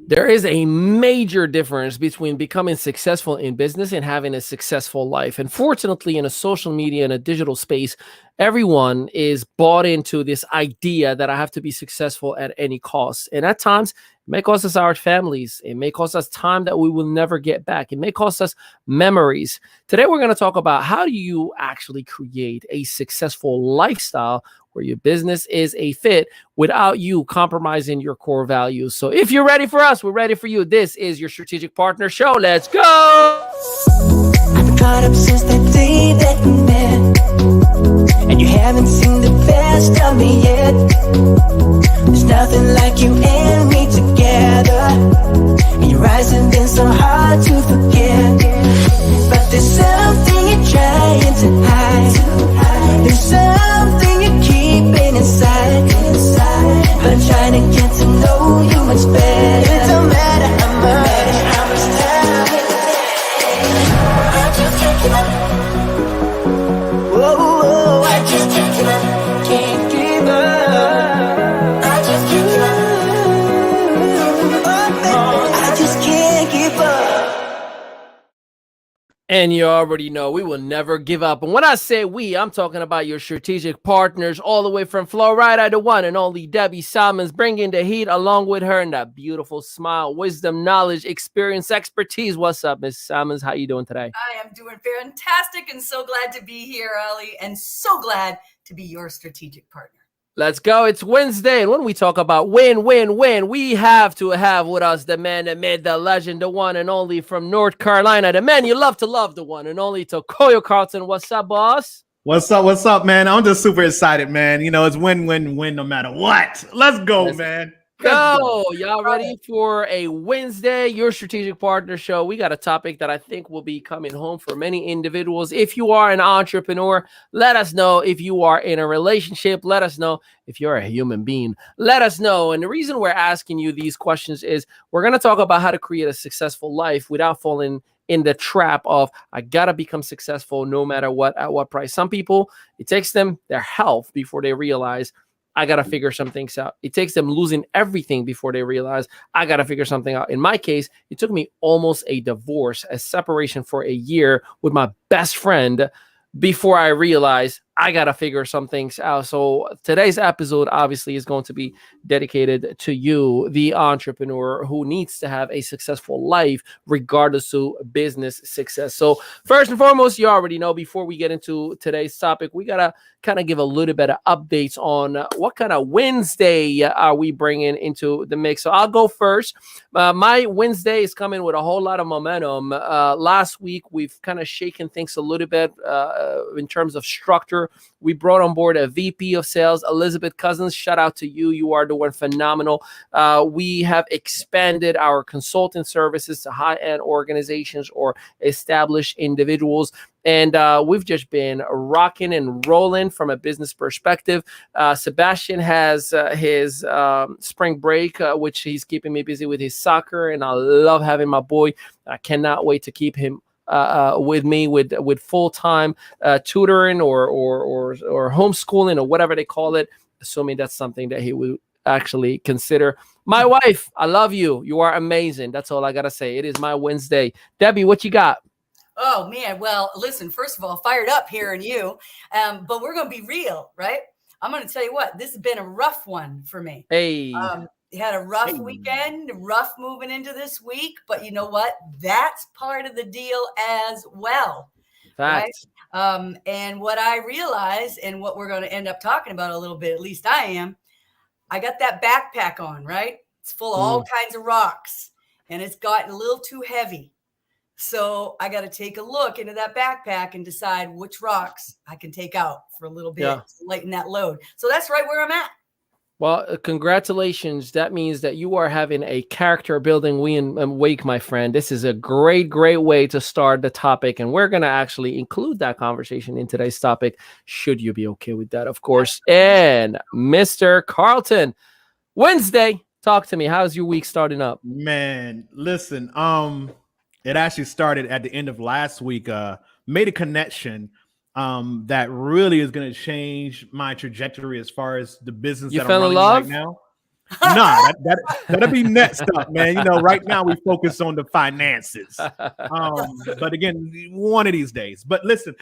There is a major difference between becoming successful in business and having a successful life. And fortunately, in a social media and a digital space, everyone is bought into this idea that I have to be successful at any cost. And at times, it may cost us our families. It may cost us time that we will never get back. It may cost us memories. Today, we're going to talk about how do you actually create a successful lifestyle where your business is a fit without you compromising your core values. So if you're ready for us, we're ready for you. This is your Strategic Partner Show. Let's go. I've been caught up since the day that we met, and you haven't seen the best of me yet. There's nothing like you and me together, and your eyes have been so hard to forget. But there's something you're trying to hide. There's something you're keeping inside. But I'm trying to get to know you much better. It don't matter how much time it takes. I just can't give up. Whoa, I just can't give up. Can't give up. I just can't give up. Oh, baby, I just can't give up. And you already know we will never give up. And when I say we, I'm talking about your strategic partners all the way from Florida, the one and only Debbie Salmons, bringing the heat along with her and that beautiful smile, wisdom, knowledge, experience, expertise. What's up, Miss Salmons? How you doing today? I am doing fantastic and so glad to be here, Ali, and so glad to be your strategic partner. Let's go. It's Wednesday. And when we talk about win, we have to have with us the man, the myth, the legend, the one and only from North Carolina, the man you love to love, the one and only Tokoyo Carlton. What's up, boss? What's up, man? I'm just super excited, man. You know, it's win no matter what. Let's go, man. Go. Y'all ready for a Wednesday, your strategic partner show? We got a topic that I think will be coming home for many individuals. If you are an entrepreneur, let us know. If you are in a relationship, let us know. If you're a human being, let us know. And the reason we're asking you these questions is we're going to talk about how to create a successful life without falling in the trap of I gotta become successful no matter what, at what price. Some people, it takes them their health before they realize I got to figure some things out. It takes them losing everything before they realize I got to figure something out. In my case, it took me almost a divorce, a separation for a year with my best friend before I realized I got to figure some things out. So today's episode obviously is going to be dedicated to you, the entrepreneur who needs to have a successful life regardless of business success. So first and foremost, you already know, before we get into today's topic, we got to kind of give a little bit of updates on what kind of Wednesday are we bringing into the mix. So I'll go first. My Wednesday is coming with a whole lot of momentum. Last week, we've kind of shaken things a little bit in terms of structure. We brought on board a VP of sales, Elizabeth Cousins. Shout out to you. You are doing phenomenal. We have expanded our consulting services to high-end organizations or established individuals. And we've just been rocking and rolling from a business perspective. Sebastian has his spring break, which he's keeping me busy with his soccer. And I love having my boy. I cannot wait to keep him with me with full-time tutoring or homeschooling or whatever they call it, assuming that's something that he would actually consider. My wife, I love you. You are amazing. That's all I got to say. It is my Wednesday. Debbie, what you got? Oh, man. Well, listen, first of all, fired up hearing you, but we're going to be real, right? I'm going to tell you what, this has been a rough one for me. Hey. Had a rough weekend, rough moving into this week, but you know what? That's part of the deal as well. Facts. Right? And what I realized and what we're going to end up talking about a little bit, at least I got that backpack on, right? It's full of all kinds of rocks and it's gotten a little too heavy. So I got to take a look into that backpack and decide which rocks I can take out for a little bit to lighten that load. So that's right where I'm at. Well, congratulations. That means that you are having a character building week, my friend. This is a great way to start the topic. And we're going to actually include that conversation in today's topic, should you be okay with that, of course. And Mr. Carlton, Wednesday, talk to me. How's your week starting up? Man, listen, it actually started at the end of last week, made a connection that really is going to change my trajectory as far as the business You that fell I'm in running love? right now. Nah, that'll be next up, man. You know, right now we focus on the finances. But again, one of these days. But listen,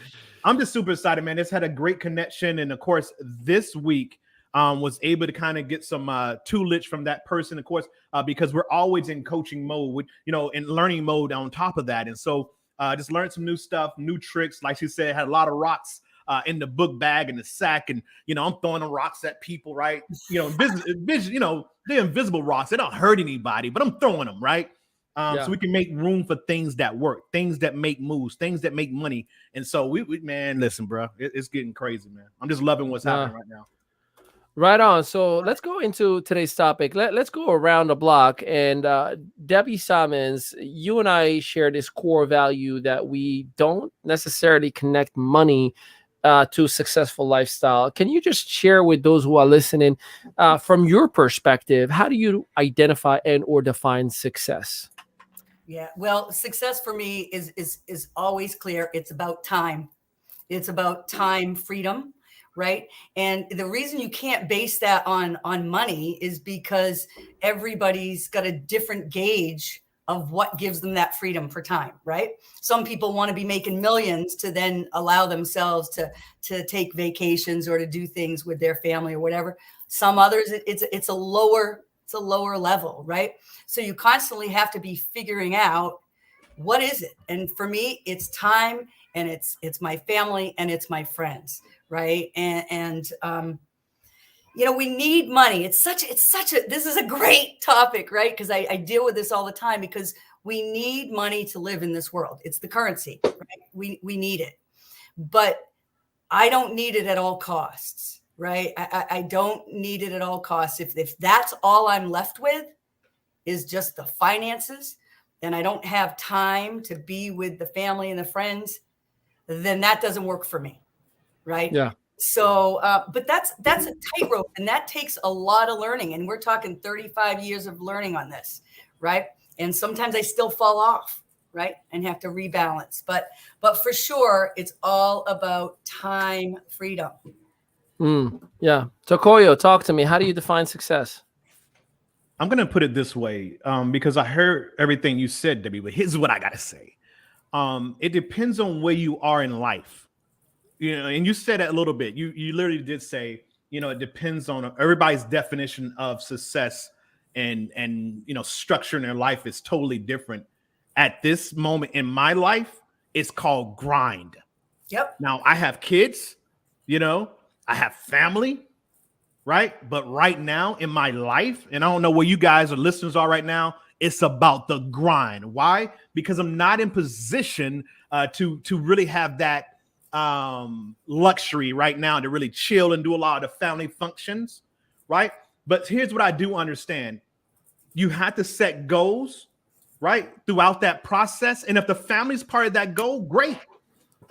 I'm just super excited, man. It's had a great connection, and of course, this week was able to kind of get some toolage from that person, of course, because we're always in coaching mode, you know, in learning mode on top of that, and so just learned some new stuff, new tricks. Like she said, had a lot of rocks in the book bag and the sack, and you know, I'm throwing the rocks at people, right? You know, you know, they're invisible rocks. They don't hurt anybody, but I'm throwing them, right? So we can make room for things that work, things that make moves, things that make money. And so we man, listen, bro, it's getting crazy, man. I'm just loving what's happening right now. Right on. So let's go into today's topic. Let's go around the block. And Debbie Simons, you and I share this core value that we don't necessarily connect money to successful lifestyle. Can you just share with those who are listening, from your perspective, how do you identify and or define success? Yeah, well, success for me is always clear. It's about time. It's about time freedom, right? And the reason you can't base that on money is because everybody's got a different gauge of what gives them that freedom for time, right? Some people want to be making millions to then allow themselves to take vacations or to do things with their family or whatever. Some others, it's a lower level, right? So you constantly have to be figuring out what is it. And for me, it's time, and it's my family, and it's my friends, right? And you know, we need money. It's such a, this is a great topic, right? Because I deal with this all the time, because we need money to live in this world. It's the currency, right? We need it, but I don't need it at all costs, right? I don't need it at all costs. If that's all I'm left with is just the finances, and I don't have time to be with the family and the friends, then that doesn't work for me, right? Yeah. So, but that's a tightrope, and that takes a lot of learning. And we're talking 35 years of learning on this, right? And sometimes I still fall off, right? And have to rebalance. But for sure, it's all about time freedom. Yeah. So Koyo, talk to me. How do you define success? I'm going to put it this way, because I heard everything you said, Debbie, but here's what I got to say. It depends on where you are in life. You know, and you said it a little bit. You literally did say, you know, it depends on everybody's definition of success, and you know, structure in their life is totally different. At this moment in my life, it's called grind. Yep. Now I have kids, you know, I have family, right? But right now in my life, and I don't know where you guys or listeners are right now, it's about the grind. Why? Because I'm not in position to really have that luxury right now to really chill and do a lot of the family functions, right? But here's what I do understand. You have to set goals, right, throughout that process. And if the family's part of that goal, great.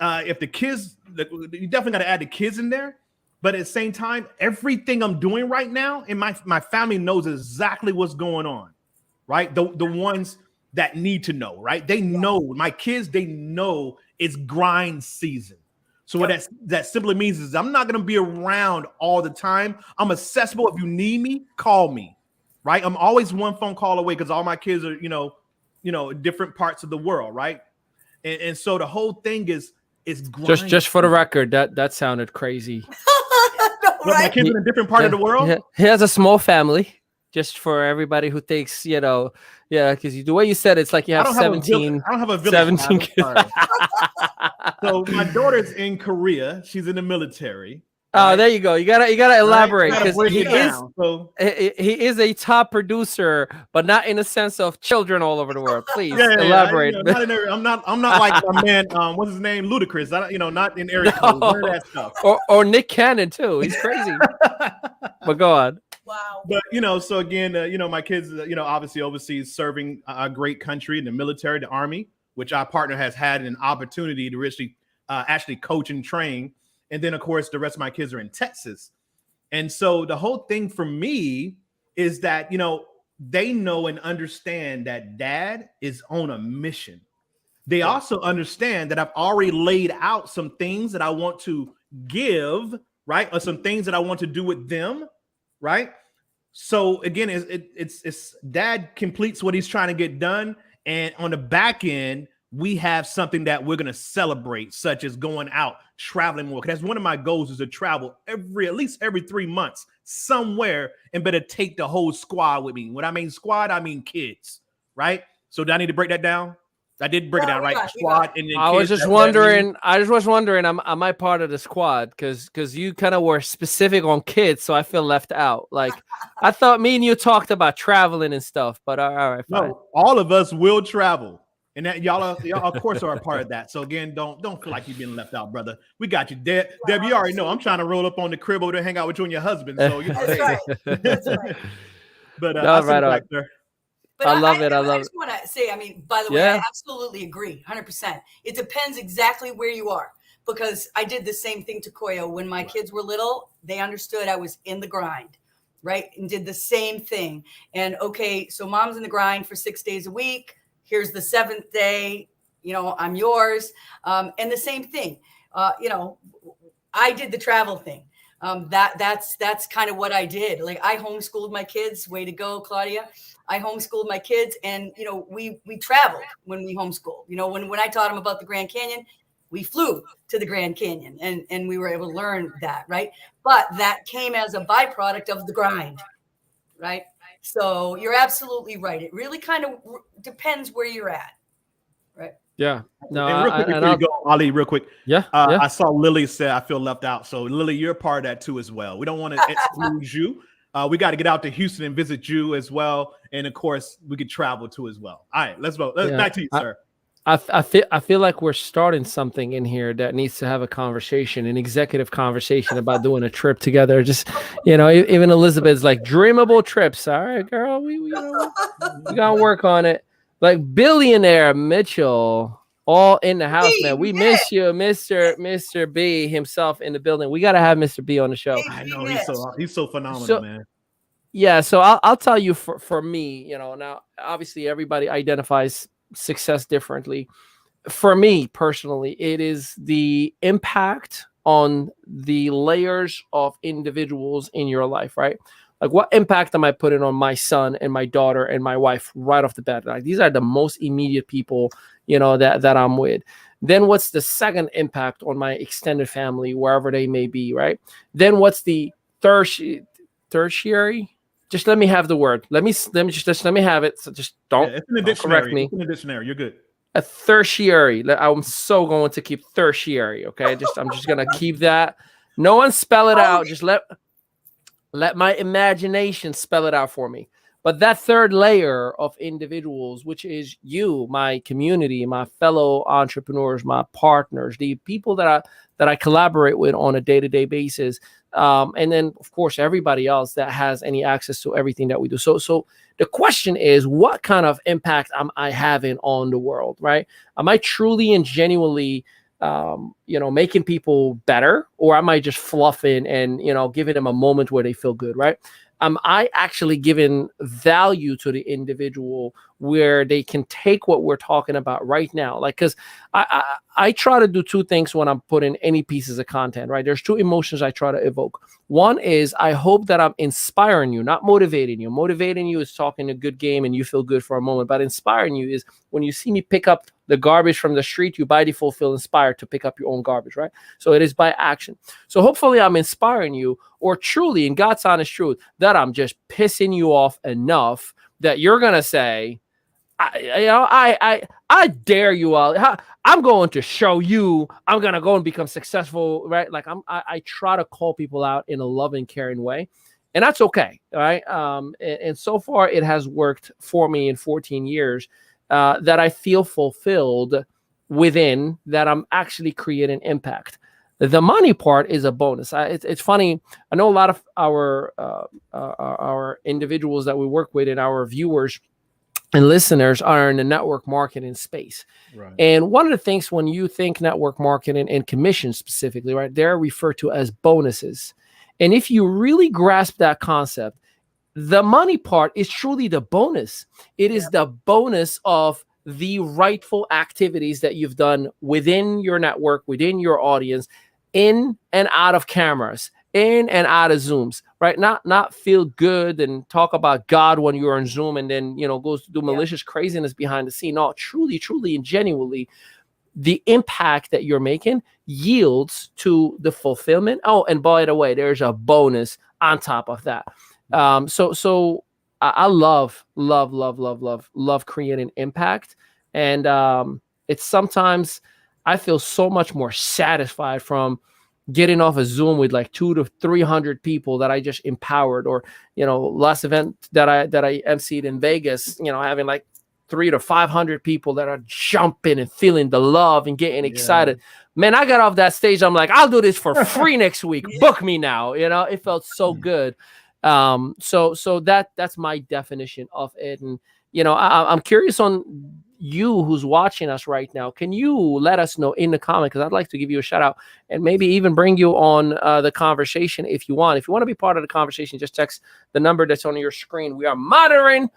If the kids, you definitely got to add the kids in there. But at the same time, everything I'm doing right now, and my family knows exactly what's going on, right? The ones that need to know, right? They know, my kids, they know it's grind season. So what that simply means is I'm not going to be around all the time. I'm accessible. If you need me, call me, right? I'm always one phone call away, because all my kids are, you know, different parts of the world, right? And so the whole thing is grind. Just for the record, that sounded crazy. Right? My kids in a different part of the world. He has a small family. Just for everybody who thinks, you know, because the way you said it's like you have 17. I don't have a village. 17 kids. So my daughter's in Korea. She's in the military. Oh, there you go. You gotta elaborate, because he is a top producer, but not in the sense of children all over the world. Please elaborate. I'm not like my man. What's his name? Ludacris. Not in area code. None of that stuff. Or Nick Cannon too. He's crazy. But go on. Wow. But so again, my kids, obviously overseas serving a great country in the military, the Army, which our partner has had an opportunity to actually coach and train. And then, of course, the rest of my kids are in Texas. And so the whole thing for me is that, they know and understand that dad is on a mission. They also understand that I've already laid out some things that I want to give, right? Or some things that I want to do with them, right? So again, it's dad completes what he's trying to get done, and on the back end, we have something that we're gonna celebrate, such as going out, traveling more. 'Cause that's one of my goals is to travel at least every 3 months somewhere, and better take the whole squad with me. When I mean squad, I mean kids, right? So do I need to break that down? I did break it down, right? Squad and then I kids. was just wondering. I just was wondering. Am I part of the squad? Because you kind of were specific on kids, so I feel left out. Like I thought me and you talked about traveling and stuff, but all right, fine. No, all of us will travel, and that y'all of course are a part of that. So again, don't feel like you've been left out, brother. We got you, Deb. Deb, you already know I'm trying to roll up on the crib over there, hang out with you and your husband. So you know, That's right. That's right. But No, I'll right send it on. back there. But I love it. I I love just it. want to say, I mean, by the way, Yeah. I absolutely agree, 100%. It depends exactly where you are, because I did the same thing to Koyo when my kids were little. They understood I was in the grind, right, and did the same thing. And okay, so mom's in the grind for 6 days a week. Here's the 7th day. You know, I'm yours, and the same thing. You know, I did the travel thing. That's kind of what I did. Like I homeschooled my kids. Way to go, Claudia. I homeschooled my kids, and you know, we traveled when we homeschooled. You know, when I taught them about the Grand Canyon, we flew to the Grand Canyon, and we were able to learn that, right? But that came as a byproduct of the grind, right? So you're absolutely right. It really kind of depends where you're at, right? Yeah. No. And real quick before you go, Ali, real quick. Yeah. I saw Lily say I feel left out. So Lily, you're a part of that too as well. We don't want to exclude you. We got to get out to Houston and visit you as well, and of course we could travel too as well. All right, let's go. Back to you, sir. I feel like we're starting something in here that needs to have a conversation, an executive conversation about doing a trip together. Just, you know, even Elizabeth's like dreamable trips. All right, girl, we gotta work on it. Like billionaire Mitchell, all in the house, man. We miss you, Mr. B himself in the building. We gotta have Mr. B on the show. I know he's so phenomenal, So- man. Yeah, so I'll tell you for me, you know, now obviously everybody identifies success differently. For me personally, it is the impact on the layers of individuals in your life, right? Like what impact am I putting on my son and my daughter and my wife right off the bat? Like these are the most immediate people, you know, that I'm with. Then what's the second impact on my extended family, wherever they may be, right? Then what's the tertiary? Just let me have the word. Let me have it. So just don't, It's in the don't correct dictionary. me. It's in the dictionary. You're good. A tertiary. I'm so going to keep tertiary. Okay, I'm just gonna keep that. No one spell it out. Just let my imagination spell it out for me. But that third layer of individuals, which is you, my community, my fellow entrepreneurs, my partners, the people that I collaborate with on a day-to-day basis, and then of course everybody else that has any access to everything that we do. So the question is, what kind of impact am I having on the world, right? Am I truly and genuinely making people better, or am I just fluffing and, giving them a moment where they feel good, right? Am I actually giving value to the individual where they can take what we're talking about right now? Like, because I try to do two things when I'm putting any pieces of content, right? There's two emotions I try to evoke. One is I hope that I'm inspiring you, not motivating you. Motivating you is talking a good game and you feel good for a moment, but inspiring you is when you see me pick up the garbage from the street, you by default feel inspired to pick up your own garbage, right? So it is by action. So hopefully I'm inspiring you, or truly, in God's honest truth, that I'm just pissing you off enough that you're gonna say, I dare you all. I'm going to show you. I'm gonna go and become successful, right? Like I try to call people out in a loving, caring way, and that's okay, right? And so far it has worked for me in 14 years. That I feel fulfilled within, that I'm actually creating impact. The money part is a bonus. It's funny. I know a lot of our individuals that we work with and our viewers and listeners are in the network marketing space. Right. And one of the things when you think network marketing and commission specifically, right, they're referred to as bonuses. And if you really grasp that concept, the money part is truly the bonus. It is the bonus of the rightful activities that you've done within your network, within your audience, in and out of cameras, in and out of Zooms, right? Not feel good and talk about God when you're on Zoom and then, goes to do malicious craziness behind the scene. No, truly, truly, and genuinely, the impact that you're making yields to the fulfillment. Oh, and by the way, there's a bonus on top of that. So I love creating impact. And it's sometimes I feel so much more satisfied from getting off a Zoom with like 200 to 300 people that I just empowered, or, last event that I emceed in Vegas, having like 300 to 500 people that are jumping and feeling the love and getting excited. Man, I got off that stage. I'm like, I'll do this for free next week. Book me now. It felt so good. So that's my definition of it. And, I'm curious on you who's watching us right now. Can you let us know in the comment? Because I'd like to give you a shout out and maybe even bring you on the conversation if you want. If you want to be part of the conversation, just text the number that's on your screen. We are monitoring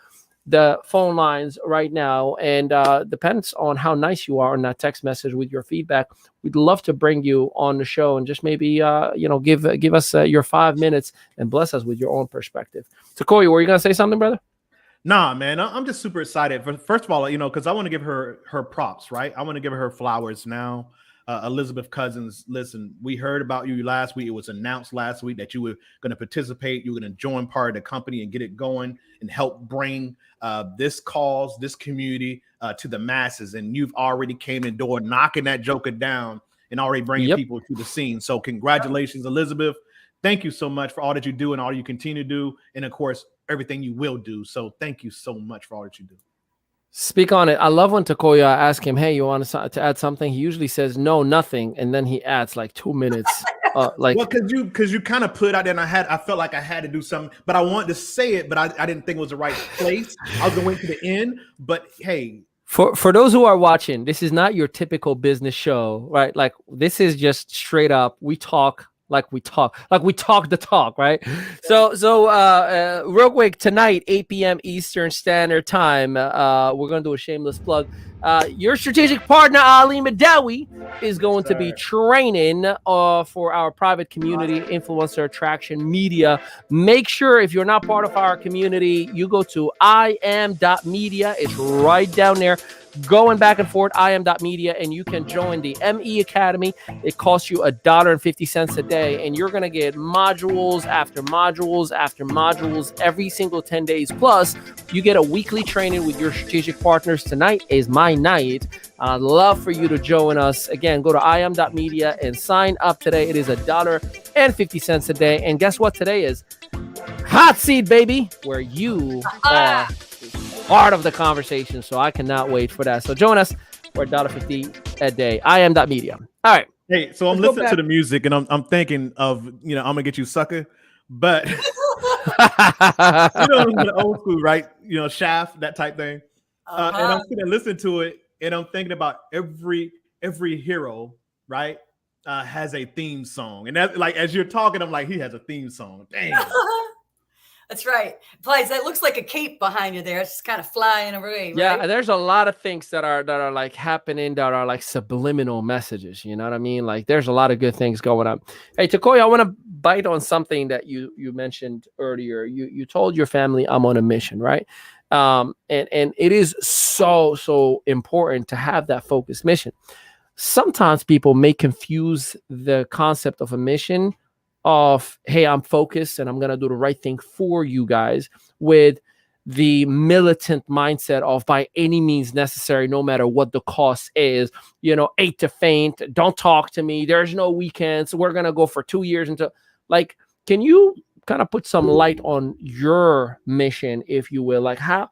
the phone lines right now, and depends on how nice you are in that text message with your feedback. We'd love to bring you on the show and just maybe give us your 5 minutes and bless us with your own perspective. Takoya, were you gonna say something, brother? Nah, man, I'm just super excited. First of all, because I want to give her props, right? I want to give her flowers now. Elizabeth Cousins, listen, we heard about you last week. It was announced last week that you were going to participate. You were going to join part of the company and get it going and help bring this cause, this community to the masses. And you've already came in door, knocking that joker down and already bringing people to the scene. So congratulations, Elizabeth. Thank you so much for all that you do and all you continue to do. And of course, everything you will do. So thank you so much for all that you do. Speak on it. I love when Takoya ask him, hey, you want to add something? He usually says, no, nothing. And then he adds like 2 minutes. Well, because you kind of put out there, and I felt like I had to do something, but I wanted to say it, but I didn't think it was the right place. I was going to wait to the end, but hey. For those who are watching, this is not your typical business show, right? Like this is just straight up. We talk like we talk the talk, right? So real quick, tonight, 8 p.m. Eastern Standard Time, we're going to do a shameless plug. Your strategic partner, Ali Madawi, is going to be training for our private community influencer attraction media. Make sure if you're not part of our community, you go to im.media. It's right down there. Going back and forth, im.media, and you can join the ME Academy. It costs you $1.50 a day, and you're going to get modules after modules after modules every single 10 days. Plus, you get a weekly training with your strategic partners. Tonight is my night. I'd love for you to join us. Again, go to im.media and sign up today. It is $1.50 a day. And guess what today is? Hot Seat, baby, where you are part of the conversation. So I cannot wait for that. So join us for $1.50 a day. im.media. All right. Hey, so I'm listening to the music and I'm thinking of, I'm gonna get you sucker, but the old school, right? Shaft, that type thing. And I'm sitting and listening to it, and I'm thinking about every hero, right? Has a theme song, and that, like, as you're talking, I'm like, he has a theme song. Damn. That's right. Plus, that looks like a cape behind you there. It's just kind of flying away. Right? Yeah, there's a lot of things that are like happening that are like subliminal messages. You know what I mean? Like there's a lot of good things going on. Hey, Takoya, I want to bite on something that you mentioned earlier. You told your family I'm on a mission, right? And it is so important to have that focused mission. Sometimes people may confuse the concept of a mission of, hey, I'm focused and I'm going to do the right thing for you guys, with the militant mindset of by any means necessary, no matter what the cost is, 8 to faint, don't talk to me, there's no weekends, we're going to go for 2 years until, like, can you kind of put some light on your mission, if you will? Like how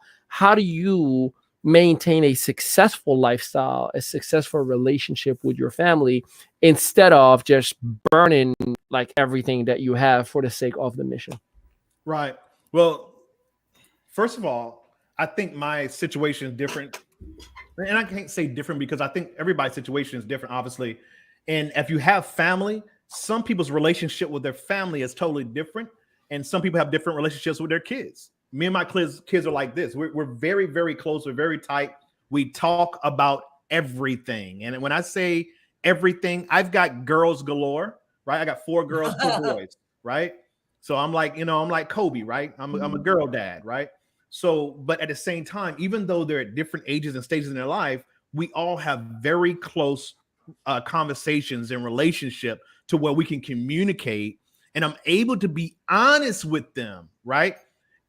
do you maintain a successful lifestyle, a successful relationship with your family, instead of just burning like everything that you have for the sake of the mission? Right. Well, first of all, I think my situation is different. And I can't say different because I think everybody's situation is different, obviously. And if you have family, some people's relationship with their family is totally different. And some people have different relationships with their kids. Me and my kids are like this. We're very, very close. We're very tight. We talk about everything. And when I say everything, I've got girls galore, right? I got 4 girls, 2 boys, right? So I'm like, I'm like Kobe, right? I'm a girl dad, right? So, but at the same time, even though they're at different ages and stages in their life, we all have very close conversations and relationship to where we can communicate, and I'm able to be honest with them, right?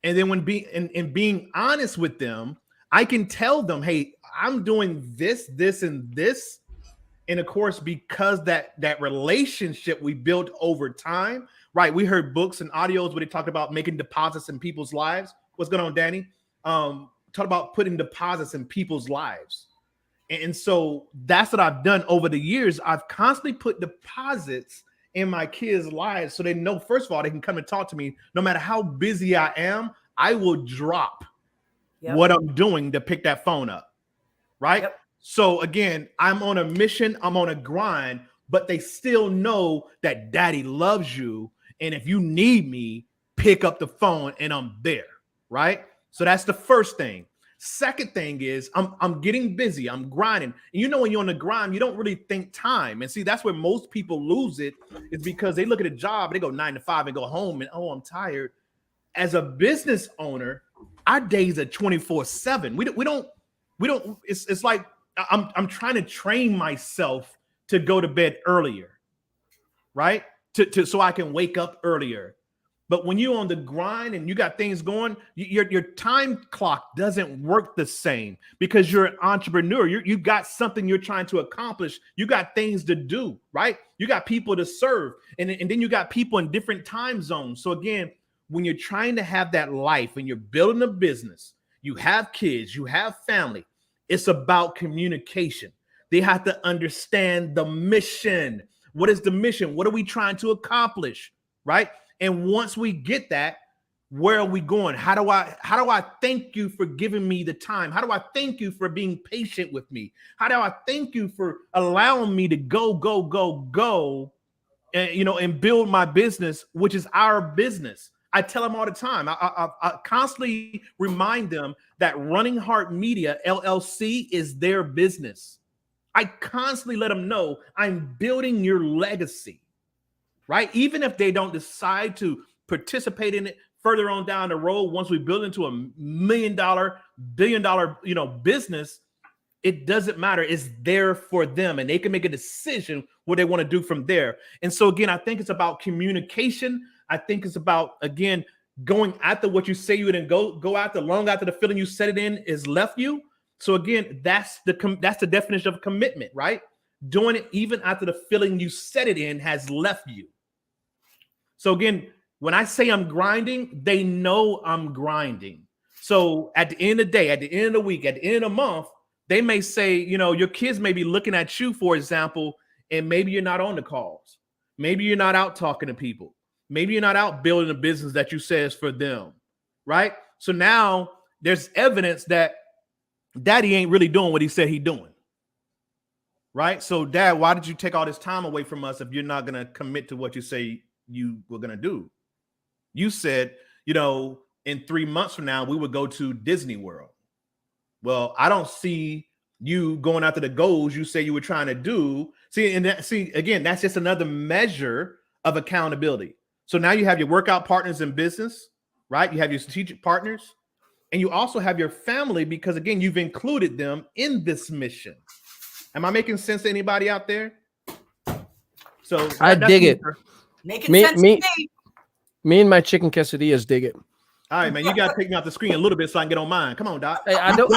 And then when being honest with them, I can tell them, hey, I'm doing this, this, and this. And of course, because that relationship we built over time, right? We heard books and audios where they talked about making deposits in people's lives. What's going on, Danny? Talk about putting deposits in people's lives. And so that's what I've done over the years. I've constantly put deposits in my kids' lives so they know, first of all, they can come and talk to me. No matter how busy I am, I will drop what I'm doing to pick that phone up, right? Yep. So again, I'm on a mission, I'm on a grind, but they still know that daddy loves you. And if you need me, pick up the phone and I'm there, right? So that's the first thing. Second thing is I'm getting busy, I'm grinding. And when you're on the grind, you don't really think time. And see, that's where most people lose it, is because they look at a job, they go 9 to 5 and go home and, oh, I'm tired. As a business owner, our days are 24/7. We don't, it's like, I'm trying to train myself to go to bed earlier, right? So I can wake up earlier. But when you're on the grind and you got things going, your time clock doesn't work the same because you're an entrepreneur. You got something you're trying to accomplish. You got things to do, right? You got people to serve. And then you got people in different time zones. So again, when you're trying to have that life and you're building a business, you have kids, you have family, it's about communication. They have to understand the mission. What is the mission? What are we trying to accomplish, right? And once we get that, where are we going? How do I thank you for giving me the time? How do I thank you for being patient with me? How do I thank you for allowing me to go and build my business, which is our business? I tell them all the time. I constantly remind them that Running Heart Media LLC is their business. I constantly let them know I'm building your legacy, right? Even if they don't decide to participate in it further on down the road, once we build into $1 million, billion-dollar, business, it doesn't matter. It's there for them, and they can make a decision what they want to do from there. And so again, I think it's about communication. I think it's about, again, going after what you say you would, and go after long after the feeling you set it in is left you. So again, that's the definition of commitment, right? Doing it even after the feeling you set it in has left you. So again, when I say I'm grinding, they know I'm grinding. So at the end of the day, at the end of the week, at the end of the month, they may say, your kids may be looking at you, for example, and maybe you're not on the calls. Maybe you're not out talking to people. Maybe you're not out building a business that you say is for them, right? So now there's evidence that daddy ain't really doing what he said he's doing, right? So dad, why did you take all this time away from us if you're not going to commit to what you say you were going to do? You said, in 3 months from now, we would go to Disney World. Well, I don't see you going after the goals you say you were trying to do. Again, that's just another measure of accountability. So now you have your workout partners in business, right? You have your strategic partners, and you also have your family, because again, you've included them in this mission. Am I making sense to anybody out there? So I dig it. Making sense to me. Me and my chicken quesadillas dig it. All right, man. You got to take me off the screen a little bit so I can get on mine. Come on, Doc. Hey, I do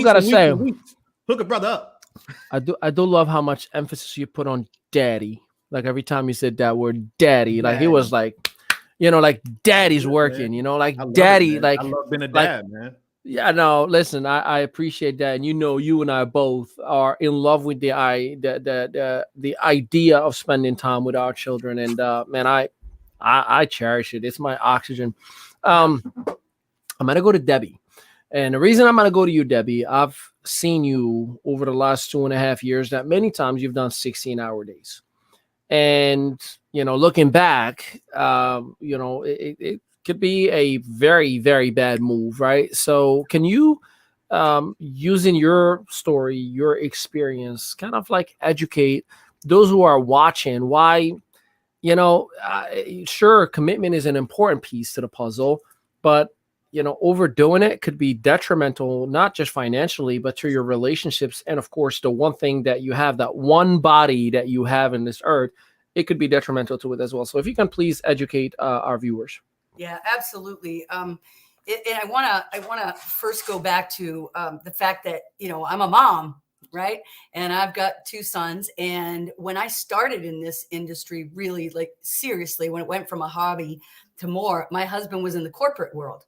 gotta say, hook a brother up. I do love how much emphasis you put on daddy. Like every time you said that word daddy, like he was like, like daddy's working, like daddy, like I love being a dad, man. Yeah, no, listen, I appreciate that. And you and I both are in love with the idea of spending time with our children. And man, I cherish it. It's my oxygen. I'm gonna go to Debbie. And the reason I'm gonna go to you, Debbie, I've seen you over the last 2.5 years that many times you've done 16-hour days. And looking back, it could be a very, very bad move, right? So can you, using your story, your experience, kind of like educate those who are watching why Sure, commitment is an important piece to the puzzle, but overdoing it could be detrimental, not just financially, but to your relationships. And of course, the one thing that you have, that one body that you have in this earth, it could be detrimental to it as well. So if you can please educate our viewers. Yeah, absolutely. And I wanna first go back to the fact that I'm a mom, right? And I've got 2 sons. And when I started in this industry, really, like, seriously, when it went from a hobby to more, my husband was in the corporate world,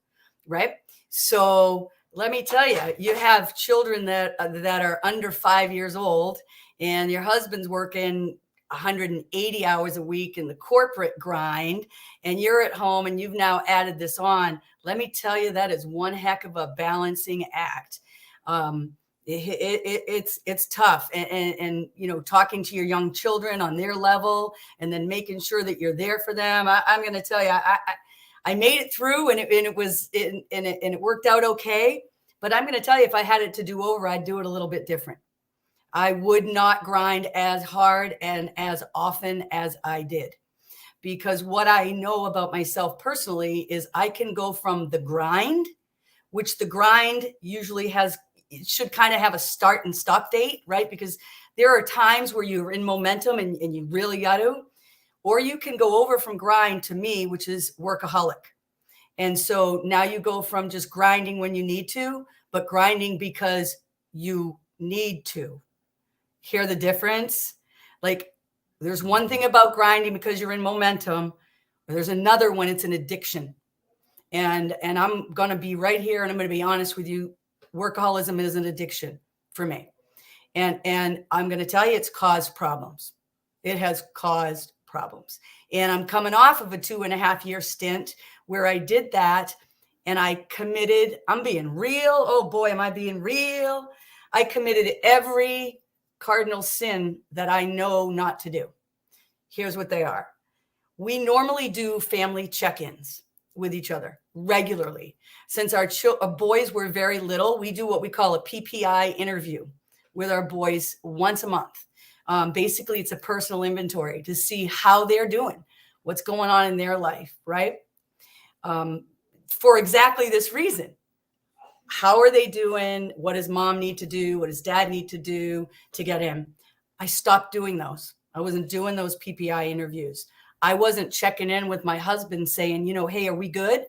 right? So let me tell you, you have children that are under 5 years old, and your husband's working 180 hours a week in the corporate grind, and you're at home and you've now added this on. Let me tell you, that is one heck of a balancing act. It's tough, and talking to your young children on their level, and then making sure that you're there for them. I'm going to tell you, I made it through, and it worked out okay. But I'm going to tell you, if I had it to do over, I'd do it a little bit different. I would not grind as hard and as often as I did, because what I know about myself personally is I can go from the grind, which the grind usually should kind of have a start and stop date, right? Because there are times where you're in momentum and you really got to, or you can go over from grind to me, which is workaholic. And so now you go from just grinding when you need to, but grinding because you need to. Hear the difference? Like, there's one thing about grinding because you're in momentum, but there's another when it's an addiction. And I'm going to be right here, and I'm going to be honest with you. Workaholism is an addiction for me. And I'm going to tell you, it's caused problems. It has caused problems. And I'm coming off of a 2.5-year stint where I did that, and I committed. I'm being real. Oh boy, am I being real? I committed every cardinal sin that I know not to do. Here's what they are. We normally do family check-ins with each other regularly. Since our boys were very little, we do what we call a PPI interview with our boys once a month. Basically, it's a personal inventory to see how they're doing, what's going on in their life, right? For exactly this reason. How are they doing? What does mom need to do? What does dad need to do to get in? I stopped doing those. I wasn't doing those PPI interviews. I wasn't checking in with my husband saying, hey, are we good?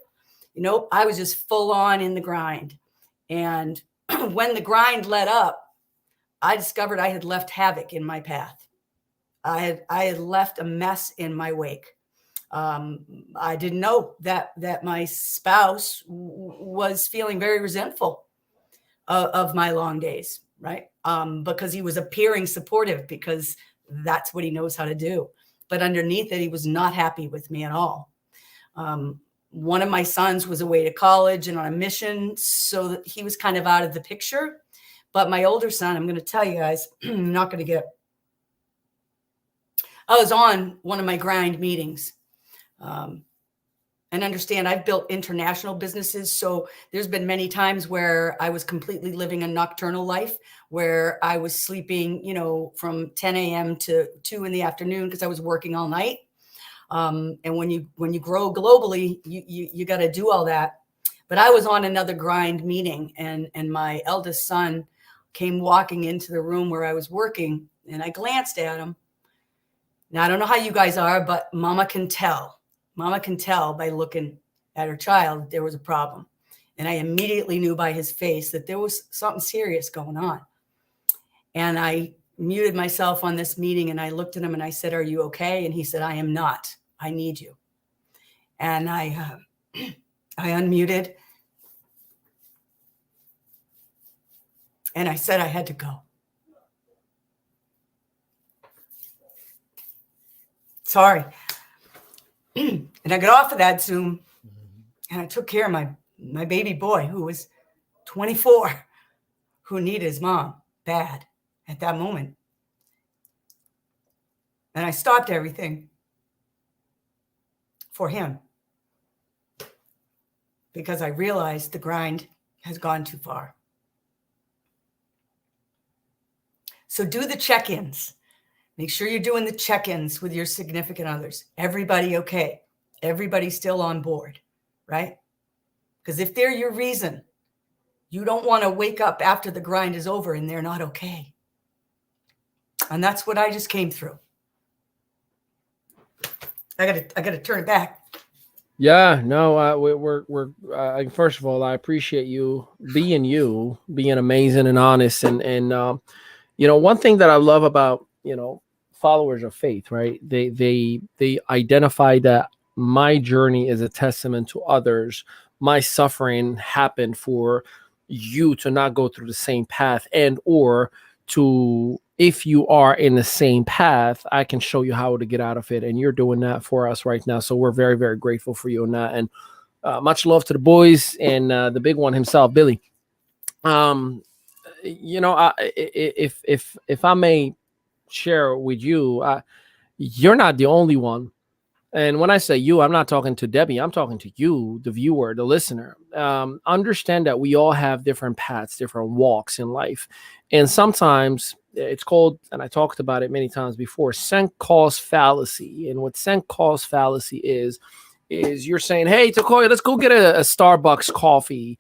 I was just full on in the grind. And when the grind let up, I discovered I had left havoc in my path. I had left a mess in my wake. I didn't know that my spouse was feeling very resentful of my long days, right? Because he was appearing supportive, because that's what he knows how to do. But underneath it, he was not happy with me at all. One of my sons was away to college and on a mission, so that he was kind of out of the picture. But my older son, I'm going to tell you guys, I'm not going to get. I was on one of my grind meetings. And understand, I've built international businesses. So there's been many times where I was completely living a nocturnal life, where I was sleeping, from 10 a.m. to 2 in the afternoon because I was working all night. And when you grow globally, you got to do all that. But I was on another grind meeting, and my eldest son came walking into the room where I was working, and I glanced at him. Now, I don't know how you guys are, but mama can tell. Mama can tell by looking at her child there was a problem. And I immediately knew by his face that there was something serious going on. And I muted myself on this meeting, and I looked at him and I said, "Are you okay?" And he said, "I am not. I need you." And I unmuted. And I said I had to go. Sorry. And I got off of that Zoom, and I took care of my baby boy, who was 24, who needed his mom bad at that moment. And I stopped everything for him, because I realized the grind has gone too far. So do the check-ins. Make sure you're doing the check-ins with your significant others. Everybody okay? Everybody still on board, right? Because if they're your reason, you don't want to wake up after the grind is over and they're not okay. And that's what I just came through. I gotta turn it back. Yeah, no, we're first of all, I appreciate you, being amazing and honest, and one thing that I love about followers of faith, right? They identify that my journey is a testament to others. My suffering happened for you to not go through the same path, and or to, if you are in the same path, I can show you how to get out of it. And you're doing that for us right now. So we're very, very grateful for you on that. And much love to the boys and the big one himself, Billy. If I may share with you, you're not the only one. And when I say you, I'm not talking to Debbie. I'm talking to you, the viewer, the listener. Understand that we all have different paths, different walks in life. And sometimes it's called, and I talked about it many times before, sunk cost fallacy. And what sunk cost fallacy is you're saying, hey, Tokoya, let's go get a Starbucks coffee.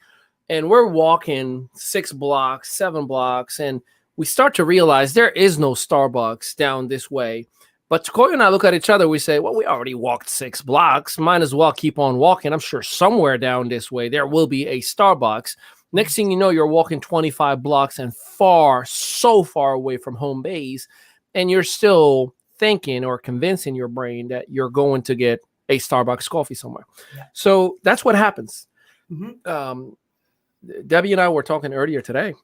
And we're walking 6 blocks, 7 blocks, and we start to realize there is no Starbucks down this way. But Tokoya and I look at each other, we say, well, we already walked 6 blocks. Might as well keep on walking. I'm sure somewhere down this way, there will be a Starbucks. Next thing you know, you're walking 25 blocks and so far away from home base. And you're still thinking or convincing your brain that you're going to get a Starbucks coffee somewhere. Yeah. So that's what happens. Mm-hmm. Debbie and I were talking earlier today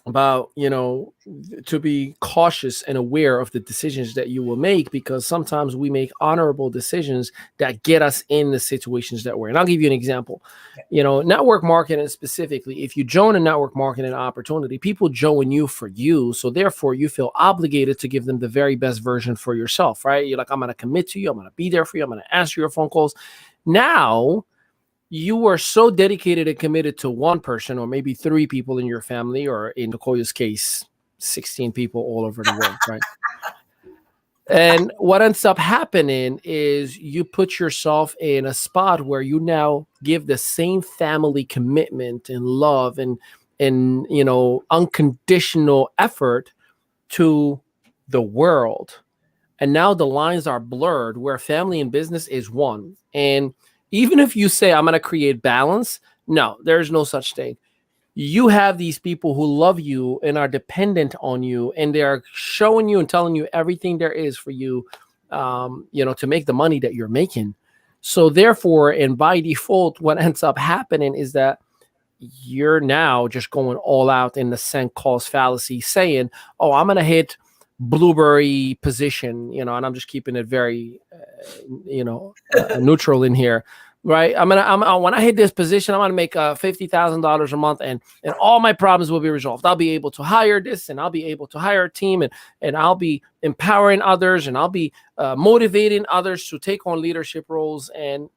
about, to be cautious and aware of the decisions that you will make, because sometimes we make honorable decisions that get us in the situations that we're in. I'll give you an example. Network marketing specifically, if you join a network marketing opportunity, people join you for you. So therefore you feel obligated to give them the very best version for yourself, right? You're like, I'm going to commit to you. I'm going to be there for you. I'm going to answer your phone calls. Now, you are so dedicated and committed to one person, or maybe 3 people in your family, or in Tokoya's case, 16 people all over the world, right? And what ends up happening is you put yourself in a spot where you now give the same family commitment and love and unconditional effort to the world. And now the lines are blurred where family and business is one. And even if you say, I'm going to create balance, no, there's no such thing. You have these people who love you and are dependent on you, and they are showing you and telling you everything there is for you, to make the money that you're making. So therefore, and by default, what ends up happening is that you're now just going all out in the sunk cost fallacy, saying, oh, I'm going to hit blueberry position, and I'm just keeping it very, neutral in here, right? When I hit this position, I'm going to make $50,000 a month, and all my problems will be resolved. I'll be able to hire this, and I'll be able to hire a team, and I'll be empowering others, and I'll be motivating others to take on leadership roles. And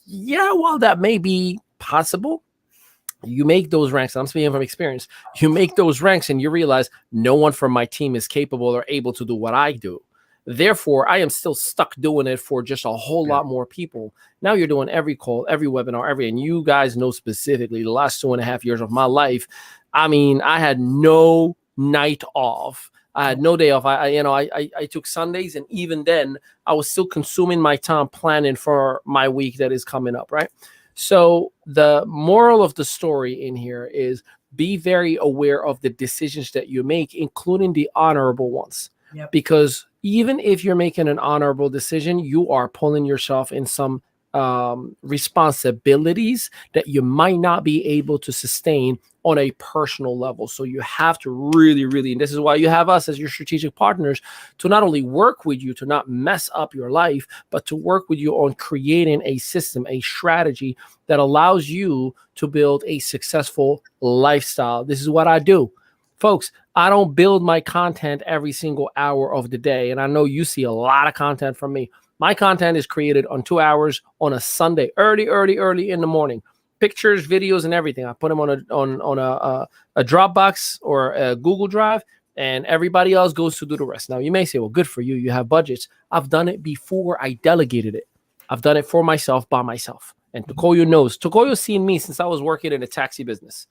yeah, while that may be possible, you make those ranks, and I'm speaking from experience, you make those ranks and you realize no one from my team is capable or able to do what I do. Therefore, I am still stuck doing it for just a whole lot more people. Now you're doing every call, every webinar, and you guys know specifically the last 2.5 years of my life. I mean, I had no night off. I had no day off. I took Sundays, and even then I was still consuming my time planning for my week that is coming up, right? So the moral of the story in here is be very aware of the decisions that you make, including the honorable ones. Yep. Because even if you're making an honorable decision, you are pulling yourself in some responsibilities that you might not be able to sustain on a personal level. So you have to really, really, and this is why you have us as your strategic partners, to not only work with you to not mess up your life, but to work with you on creating a system, a strategy that allows you to build a successful lifestyle. This is what I do. Folks, I don't build my content every single hour of the day. And I know you see a lot of content from me. My content is created on 2 hours on a Sunday, early in the morning. Pictures, videos, and everything. I put them on a Dropbox or a Google Drive. and everybody else goes to do the rest. Now, you may say, well, good for you. You have budgets. I've done it before I delegated it. I've done it for myself by myself. And Tokoyo knows. Tokoyo's seen me since I was working in a taxi business.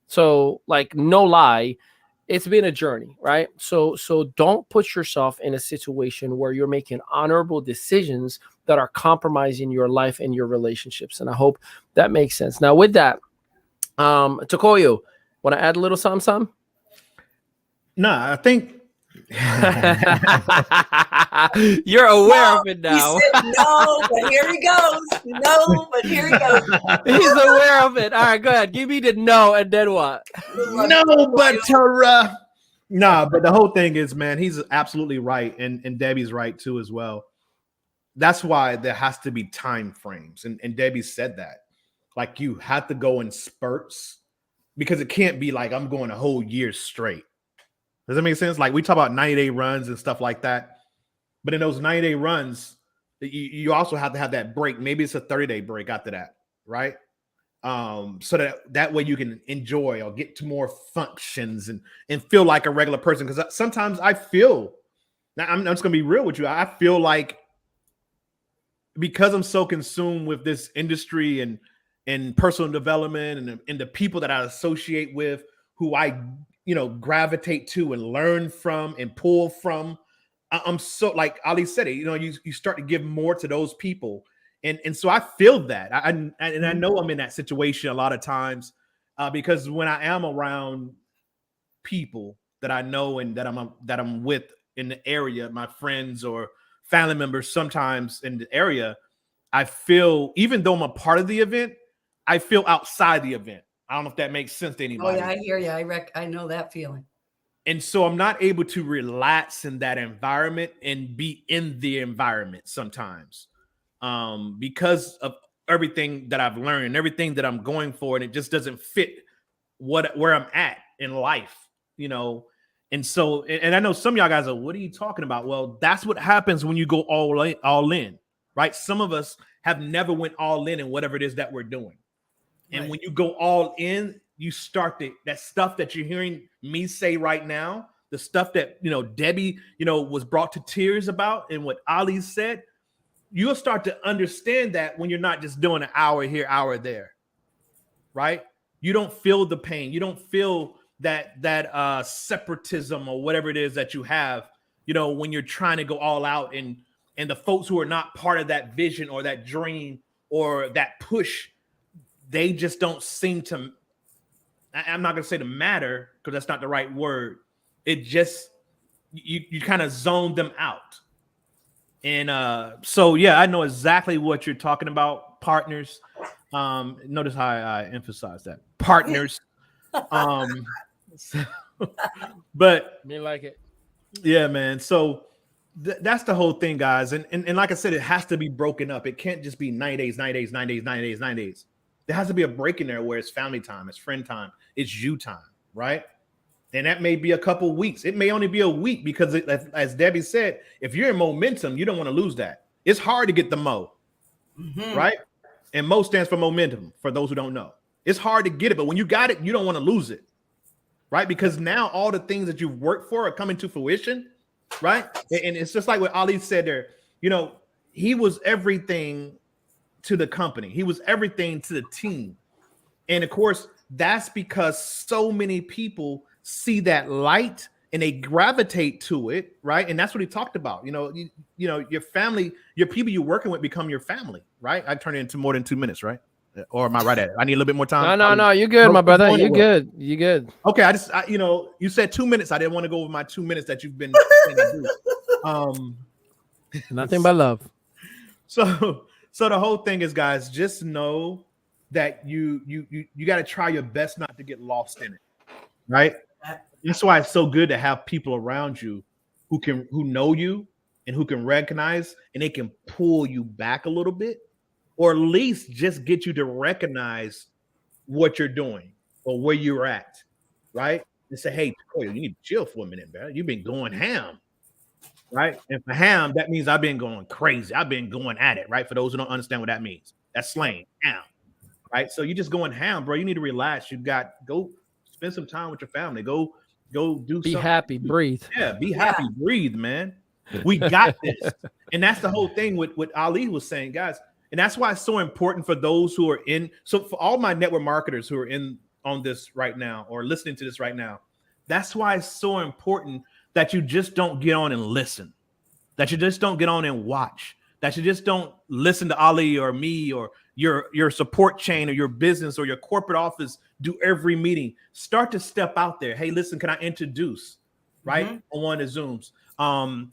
So, like, no lie, it's been a journey, right? So don't put yourself in a situation where you're making honorable decisions that are compromising your life and your relationships. And I hope that makes sense. Now, with that, Tokoyo, want to add a little something? No, I think you're aware of it now. He said no, but here he goes. No, but here he goes. He's aware of it. All right, go ahead. Give me the no, and then what? no, but but the whole thing is, man, he's absolutely right, and Debbie's right too as well. That's why there has to be time frames, and Debbie said that. Like, you have to go in spurts, because it can't be like I'm going a whole year straight. Does that make sense? Like, we talk about 90-day runs and stuff like that. But in those 90-day runs, you also have to have that break. Maybe it's a 30-day break after that, right? So that way you can enjoy or get to more functions and feel like a regular person. Because sometimes I feel, now I'm just going to be real with you. I feel like, because I'm so consumed with this industry and personal development and the people that I associate with, who I gravitate to and learn from and pull from, I'm so, like Ali said it, you start to give more to those people, and so I feel that, I know I'm in that situation a lot of times, because when I am around people that I know and that I'm with in the area, my friends or family members, sometimes in the area, I feel, even though I'm a part of the event, I feel outside the event. I don't know if that makes sense to anybody. Oh yeah, I hear you. I know that feeling. And so I'm not able to relax in that environment and be in the environment sometimes, because of everything that I've learned and everything that I'm going for, and it just doesn't fit where I'm at in life, And so, and I know some of y'all guys are, what are you talking about? Well, that's what happens when you go all in, right? Some of us have never went all in whatever it is that we're doing. And when you go all in, you start that stuff that you're hearing me say right now, the stuff that, Debbie, was brought to tears about, and what Ali said, you'll start to understand that when you're not just doing an hour here, hour there, right? You don't feel the pain. You don't feel that separatism or whatever it is that you have, when you're trying to go all out, and the folks who are not part of that vision or that dream or that push, they just don't seem to, I'm not going to say to matter, because that's not the right word. It just, you kind of zone them out. And so, yeah, I know exactly what you're talking about, partners. Notice how I emphasize that. Partners. But me like it. Yeah, man. So that's the whole thing, guys. And like I said, it has to be broken up. It can't just be 9 days, 9 days, 9 days, 9 days, 9 days. There has to be a break in there where it's family time, it's friend time, it's you time, right? And that may be a couple weeks. It may only be a week, because as Debbie said, if you're in momentum, you don't want to lose that. It's hard to get the mo, right? And mo stands for momentum, for those who don't know. It's hard to get it, but when you got it, you don't want to lose it, right? Because now all the things that you've worked for are coming to fruition, right? And it's just like what Ali said there. He was everything to the company. He was everything to the team. And of course, that's because so many people see that light and they gravitate to it, right? And that's what he talked about. Your family, your people you're working with become your family, right? I turned it into more than 2 minutes, right? Or am I right at it? I need a little bit more time. No, you're good, my brother. You're good. You're good. Okay, you said 2 minutes. I didn't want to go over my 2 minutes that you've been nothing but love. So the whole thing is, guys, just know that you got to try your best not to get lost in it, right? That's why it's so good to have people around you who know you and who can recognize, and they can pull you back a little bit, or at least just get you to recognize what you're doing or where you're at, right? And say, hey, you need to chill for a minute, man. You've been going ham. Right. And for ham, that means I've been going crazy. I've been going at it. Right. For those who don't understand what that means, that's slang. Ham. Right. So you're just going ham, bro. You need to relax. Go spend some time with your family. Go Go do Be something. happy, breathe. Yeah, be happy, breathe, man. We got this. And that's the whole thing with what Ali was saying, guys. And that's why it's so important for those who are in. So for all my network marketers who are in on this right now or listening to this right now, that's why it's so important that you just don't get on and listen, that you just don't get on and watch, that you just don't listen to Ali or me or your support chain or your business or your corporate office do every meeting. Start to step out there. Hey, listen, can I introduce? Right? On one of the Zooms.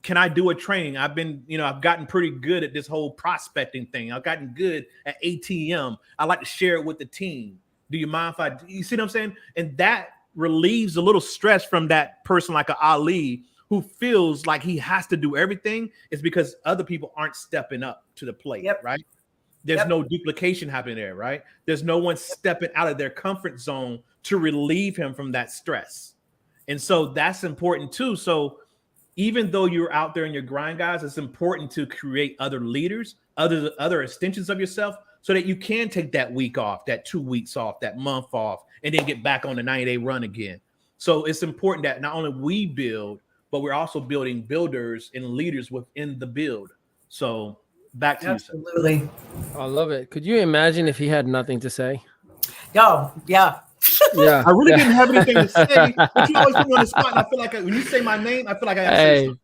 Can I do a training? I've gotten pretty good at this whole prospecting thing. I've gotten good at ATM. I like to share it with the team. Do you mind if you see what I'm saying? And that relieves a little stress from that person like a Ali who feels like he has to do everything. It's because other people aren't stepping up to the plate, right? There's no duplication happening there, right? There's no one stepping out of their comfort zone to relieve him from that stress. And so that's important too. So even though you're out there in your grind, guys, it's important to create other leaders, other extensions of yourself so that you can take that week off, that 2 weeks off, that month off, and then get back on the 90-day run again. So it's important that not only we build, but we're also building builders and leaders within the build. So back to you, sir. Absolutely. I love it. Could you imagine if he had nothing to say? Oh, yeah. Yeah. I really didn't have anything to say, but you always put me on the spot. And I feel like when you say my name, I feel like I have to say something.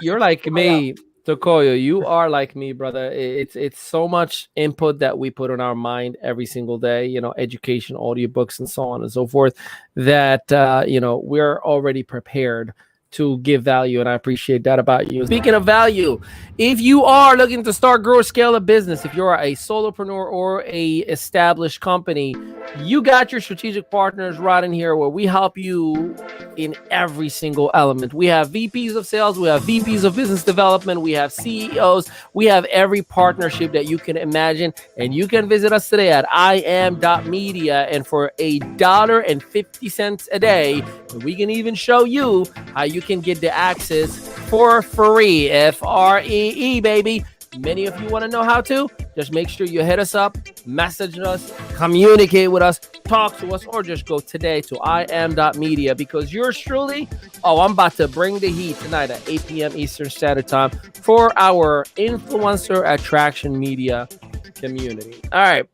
You're like me, Tokoyo. You are like me, brother. It's so much input that we put on our mind every single day, you know, education, audiobooks, and so on and so forth, that we're already prepared to give value, and I appreciate that about you. Speaking of value, if you are looking to start, grow, or scale a business, if you're a solopreneur or a established company, you got your strategic partners right in here where we help you in every single element. We have VPs of sales, we have VPs of business development, we have CEOs, we have every partnership that you can imagine, and you can visit us today at iam.media, and for $1.50 a day, we can even show you how you can get the access for free. FREE, baby. Many of you want to know how to. Just make sure you hit us up, message us, communicate with us, talk to us, or just go today to iam.media, because yours truly, I'm about to bring the heat tonight at 8 p.m. Eastern Standard Time for our influencer attraction media community. All right.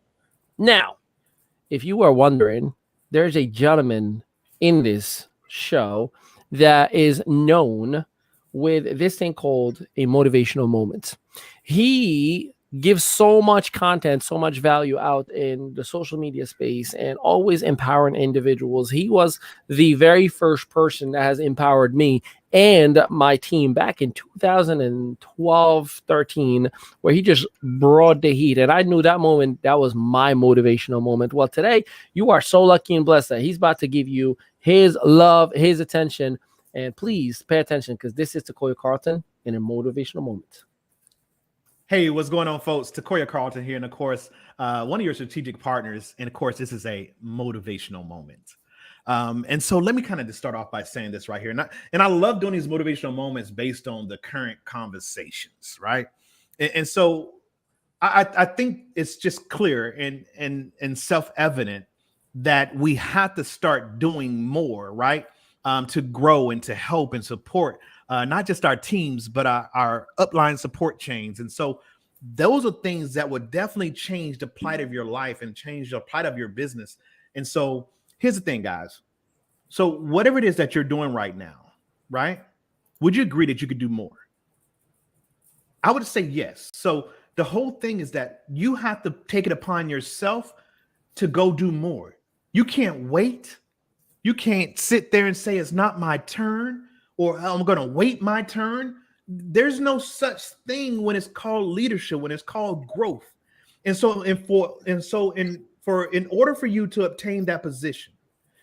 Now, if you are wondering, there's a gentleman in this show that is known with this thing called a motivational moment. He gives so much content, so much value out in the social media space and always empowering individuals. He was the very first person that has empowered me and my team back in 2012, 13, where he just brought the heat. And I knew that moment, that was my motivational moment. Well, today you are so lucky and blessed that he's about to give you his love, his attention. And please pay attention, because this is Takoya Carlton in a motivational moment. Hey, what's going on, folks? Takoya Carlton here. And of course, one of your strategic partners. And of course, this is a motivational moment. And so let me kind of just start off by saying this right here. And I love doing these motivational moments based on the current conversations, right? And so I think it's just clear and self-evident that we have to start doing more, right? To grow and to help and support not just our teams, but our upline support chains. And so those are things that would definitely change the plight of your life and change the plight of your business. And so here's the thing, guys. So whatever it is that you're doing right now, right? Would you agree that you could do more? I would say yes. So the whole thing is that you have to take it upon yourself to go do more. You can't wait. You can't sit there and say it's not my turn, or I'm going to wait my turn. There's no such thing when it's called leadership, when it's called growth. And so in order for you to obtain that position,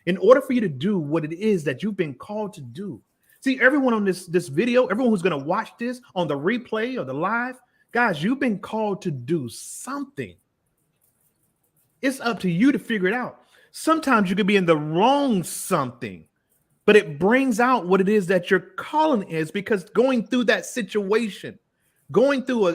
in order for you to do what it is that you've been called to do. See, everyone on this video, everyone who's going to watch this on the replay or the live, guys, you've been called to do something. It's up to you to figure it out. Sometimes you could be in the wrong something, but it brings out what it is that your calling is, because going through that situation, going through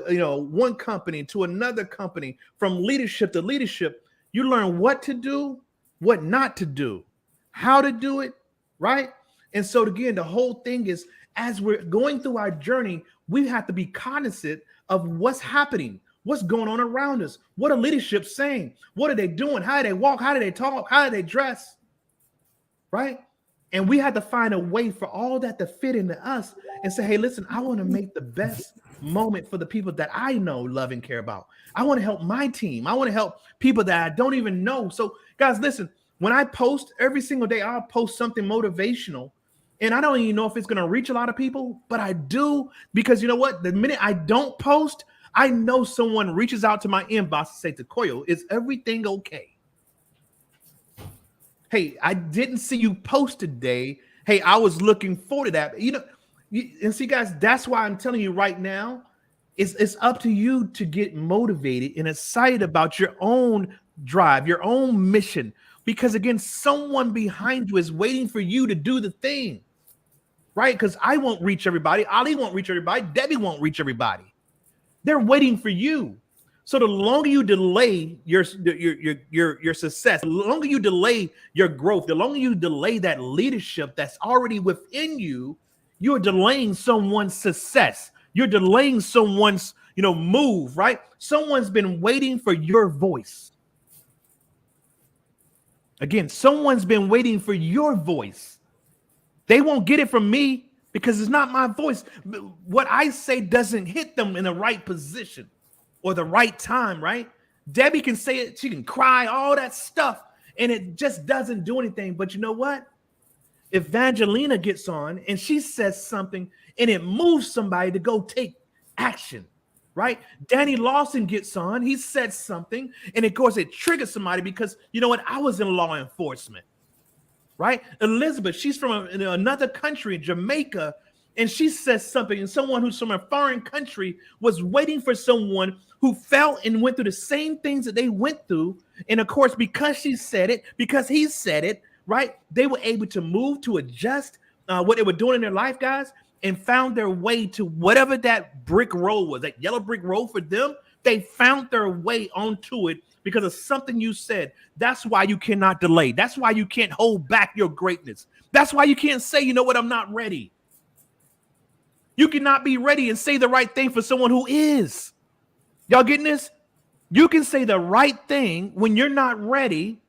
one company to another company, from leadership to leadership, you learn what to do, what not to do, how to do it, right? And so again, the whole thing is, as we're going through our journey, we have to be cognizant of what's happening, what's going on around us, what are leadership saying, what are they doing, how do they walk, how do they talk, how do they dress, right? And we had to find a way for all that to fit into us and say, hey, listen, I want to make the best moment for the people that I know, love, and care about. I want to help my team. I want to help people that I don't even know. So, guys, listen, when I post every single day, I'll post something motivational. And I don't even know if it's going to reach a lot of people, but I do, because you know what? The minute I don't post, I know someone reaches out to my inbox and say, Takoyo, is everything okay? Hey, I didn't see you post today. Hey, I was looking forward to that. And see, guys, that's why I'm telling you right now, it's up to you to get motivated and excited about your own drive, your own mission. Because again, someone behind you is waiting for you to do the thing, right? Because I won't reach everybody. Ali won't reach everybody. Debbie won't reach everybody. They're waiting for you. So the longer you delay your success, the longer you delay your growth, the longer you delay that leadership that's already within you, you're delaying someone's success. You're delaying someone's, move, right? Someone's been waiting for your voice. Again, someone's been waiting for your voice. They won't get it from me because it's not my voice. What I say doesn't hit them in the right position or the right time, right? Debbie can say it, she can cry, all that stuff, and it just doesn't do anything. But you know what? If Evangelina gets on and she says something and it moves somebody to go take action, right? Danny Lawson gets on, he said something, and of course it triggers somebody because, you know what? I was in law enforcement, right? Elizabeth, she's from another country, Jamaica, and she says something, and someone who's from a foreign country was waiting for someone who felt and went through the same things that they went through. And of course, because she said it, because he said it, right? They were able to move, to adjust what they were doing in their life, guys, and found their way to whatever that brick road was, that yellow brick road for them. They found their way onto it because of something you said. That's why you cannot delay. That's why you can't hold back your greatness. That's why you can't say, you know what, I'm not ready. You cannot be ready and say the right thing for someone who is. Y'all getting this? You can say the right thing when you're not ready,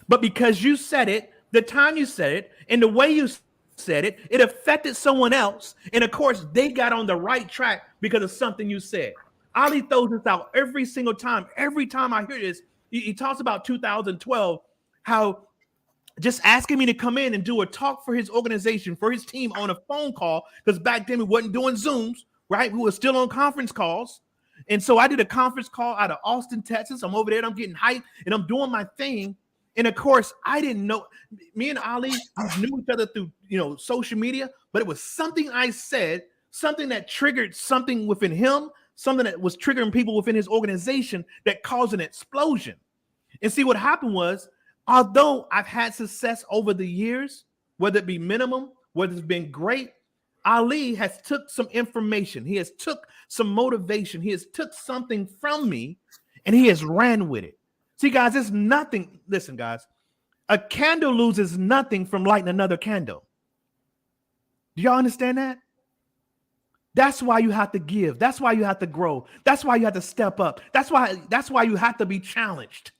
but because you said it, the time you said it, and the way you said it, it affected someone else. And of course, they got on the right track because of something you said. Ali throws this out every single time. Every time I hear this, he talks about 2012, how just asking me to come in and do a talk for his organization, for his team on a phone call, because back then we wasn't doing Zooms, right? We were still on conference calls. And so I did a conference call out of Austin, Texas. I'm over there and I'm getting hyped and I'm doing my thing. And of course, I didn't know. Me and Ali knew each other through, social media, but it was something I said, something that triggered something within him, something that was triggering people within his organization that caused an explosion. And see, what happened was, although I've had success over the years, whether it be minimum, whether it's been great, Ali has took some information. He has took some motivation. He has took something from me and he has ran with it. See, guys, it's nothing. Listen, guys, a candle loses nothing from lighting another candle. Do y'all understand that? That's why you have to give. That's why you have to grow. That's why you have to step up. That's why you have to be challenged.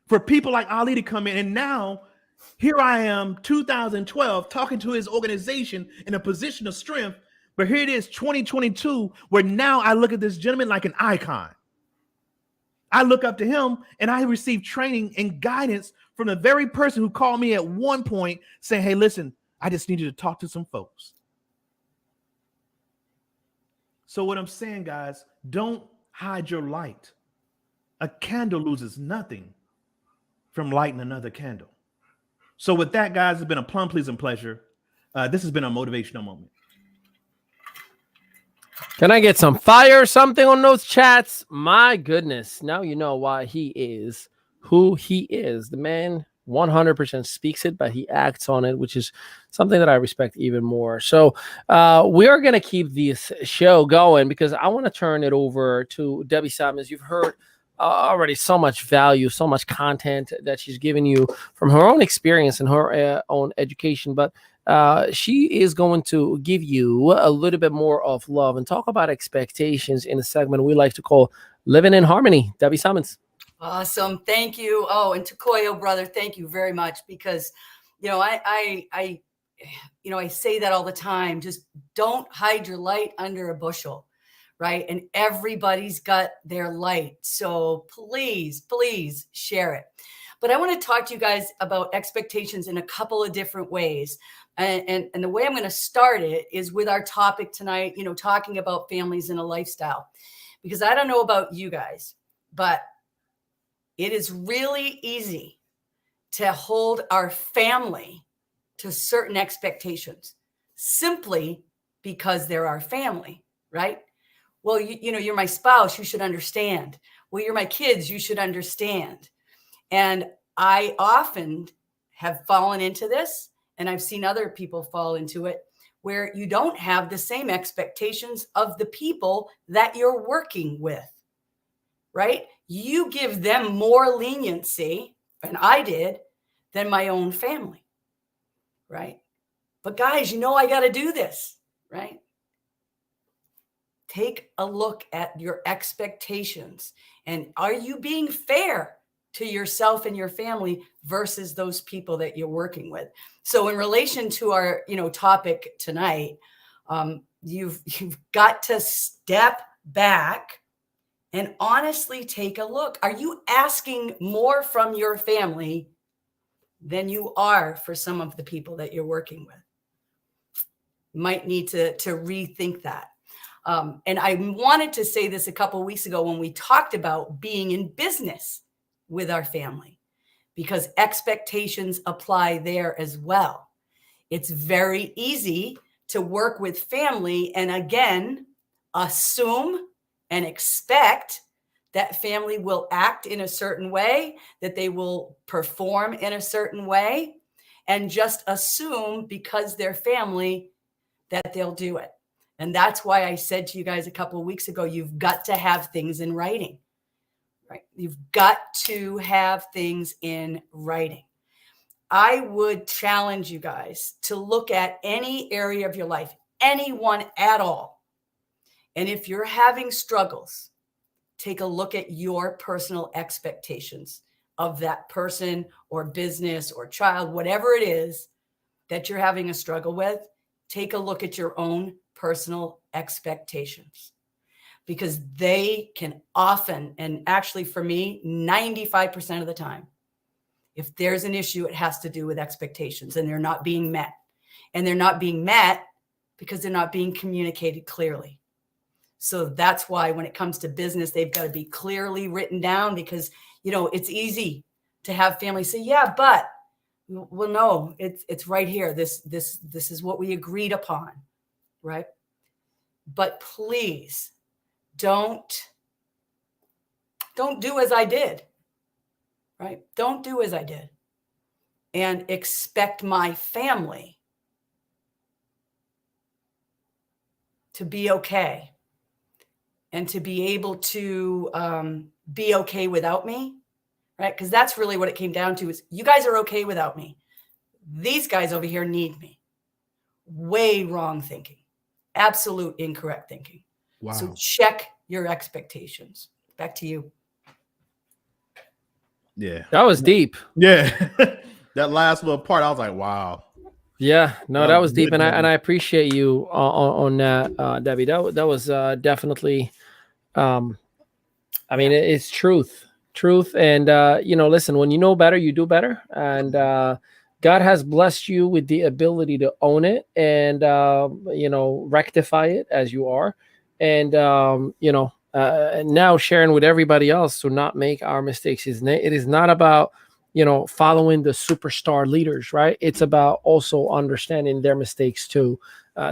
For people like Ali to come in, and now here I am, 2012, talking to his organization in a position of strength. But here it is, 2022, where now I look at this gentleman like an icon. I look up to him and I receive training and guidance from the very person who called me at one point saying, hey, listen, I just need you to talk to some folks. So what I'm saying, guys, don't hide your light. A candle loses nothing from lighting another candle. So with that, guys, it's been a plum pleasing pleasure. This has been a motivational moment. Can I get some fire or something on those chats? My goodness. Now you know why he is who he is. The man 100% speaks it, but he acts on it, which is something that I respect even more. So we are going to keep this show going because I want to turn it over to Debbie Simons. You've heard already so much value, so much content that she's given you from her own experience and her own education. But she is going to give you a little bit more of love and talk about expectations in a segment we like to call Living in Harmony. Debbie Simmons. Awesome. Thank you. Oh, and Takoyo, brother, thank you very much, because, I say that all the time. Just don't hide your light under a bushel, right? And everybody's got their light. So please share it. But I want to talk to you guys about expectations in a couple of different ways. And the way I'm going to start it is with our topic tonight, talking about families and a lifestyle. Because I don't know about you guys, but it is really easy to hold our family to certain expectations simply because they're our family, right? Well, you're my spouse, you should understand. Well, you're my kids, you should understand. And I often have fallen into this, and I've seen other people fall into it, where you don't have the same expectations of the people that you're working with, right? You give them more leniency, and I did, than my own family, right? But guys, I got to do this, right? Take a look at your expectations, and are you being fair to yourself and your family versus those people that you're working with? So in relation to our, topic tonight, you've got to step back and honestly take a look. Are you asking more from your family than you are for some of the people that you're working with? Might need to rethink that. And I wanted to say this a couple of weeks ago when we talked about being in business with our family, because expectations apply there as well. It's very easy to work with family and, again, assume and expect that family will act in a certain way, that they will perform in a certain way, and just assume because they're family that they'll do it. And that's why I said to you guys a couple of weeks ago, you've got to have things in writing, right? You've got to have things in writing. I would challenge you guys to look at any area of your life, anyone at all. And if you're having struggles, take a look at your personal expectations of that person or business or child, whatever it is that you're having a struggle with. Take a look at your own personal expectations, because they can often, and actually for me, 95% of the time, if there's an issue, it has to do with expectations, and they're not being met. And they're not being met because they're not being communicated clearly. So that's why when it comes to business, they've got to be clearly written down, because, it's easy to have families say, yeah, but, well, no, it's right here. This is what we agreed upon, right? But please don't do as I did, right? Don't do as I did and expect my family to be okay and to be able to be okay without me, right? Because that's really what it came down to, is you guys are okay without me. These guys over here need me. Way wrong thinking. Absolute incorrect thinking. Wow. So check your expectations. Back to you. Yeah. That was deep. Yeah. That last little part, I was like, wow. Yeah, no, that was deep, good, and I appreciate you on that, Debbie. That was definitely, I mean, it's truth, and listen, when you know better, you do better, and God has blessed you with the ability to own it and rectify it as you are, and now sharing with everybody else to not make our mistakes. It is not about following the superstar leaders, right? It's about also understanding their mistakes too.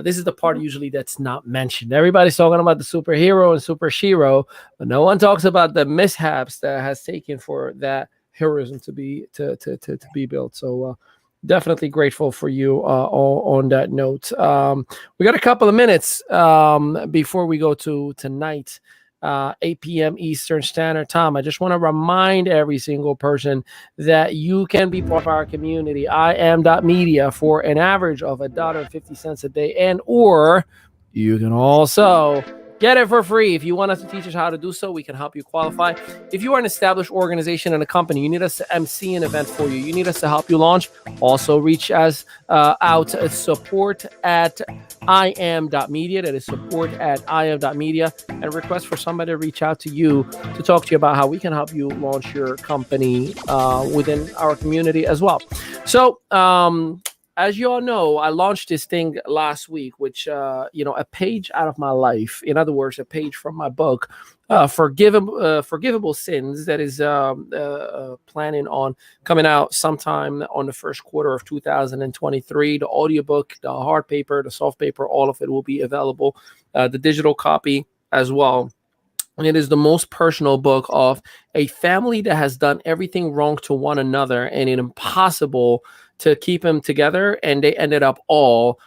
This is the part usually that's not mentioned. Everybody's talking about the superhero and super shero, but no one talks about the mishaps that has taken for that heroism to be built. So definitely grateful for you on that note. We got a couple of minutes before we go to tonight. 8 p.m. Eastern Standard Time. I just want to remind every single person that you can be part of our community. I am media for an average of $1.50 a day, and or you can also get it for free. If you want us to teach us how to do so, we can help you qualify. If you are an established organization and a company, you need us to MC an event for you. You need us to help you launch. Also, reach us out at support at iam.media. That is support at iam.media, and request for somebody to reach out to you to talk to you about how we can help you launch your company within our community as well. So, as you all know, I launched this thing last week, which, a page out of my life. In other words, a page from my book, Forgivable Sins, that is planning on coming out sometime on the first quarter of 2023. The audiobook, the hard paper, the soft paper, all of it will be available. The digital copy as well. And it is the most personal book of a family that has done everything wrong to one another and it impossible to keep them together. And they ended up all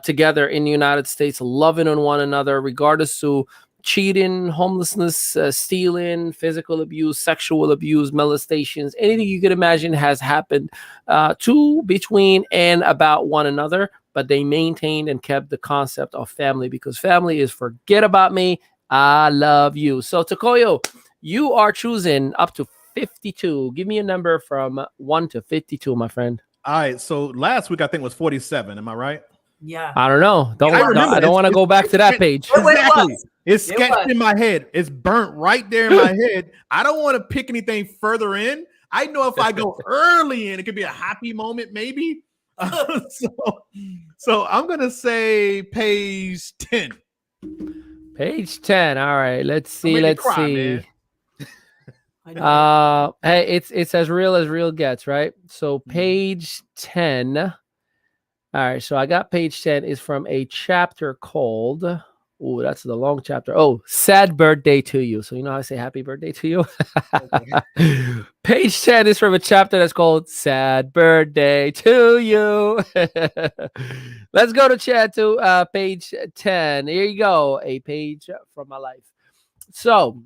together in the United States, loving on one another, regardless to cheating, homelessness, stealing, physical abuse, sexual abuse, molestations, anything you could imagine has happened to, between, and about one another. But they maintained and kept the concept of family, because family is forget about me, I love you. So, Tokoyo, you are choosing up to 52. Give me a number from 1 to 52, my friend. All right. So last week I think was 47. Am I right? Yeah. I don't know. I don't want to go back to that page. Exactly. It's sketched in my head. It's burnt right there in my head. I don't want to pick anything further in. I know if I go early in, it could be a happy moment, maybe. So I'm gonna say page 10. Page 10. All right. Let's see. Man. Hey, it's as real gets, right? So page 10. All right. So I got page 10 is from a chapter called, oh, that's the long chapter. Oh, sad birthday to you. So you know how I say happy birthday to you? Okay. Page 10 is from a chapter that's called Sad Birthday to You. Let's go to chat to page 10. Here you go. A page from my life. So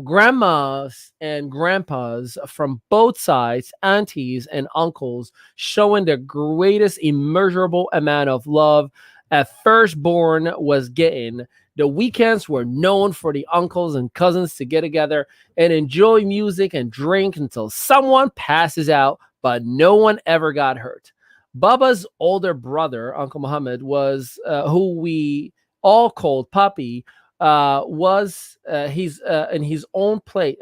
grandmas and grandpas from both sides, aunties and uncles, showing the greatest immeasurable amount of love a firstborn was getting. The weekends were known for the uncles and cousins to get together and enjoy music and drink until someone passes out, but no one ever got hurt. Baba's older brother, Uncle Muhammad, was who we all called Papi, was he's in his own place.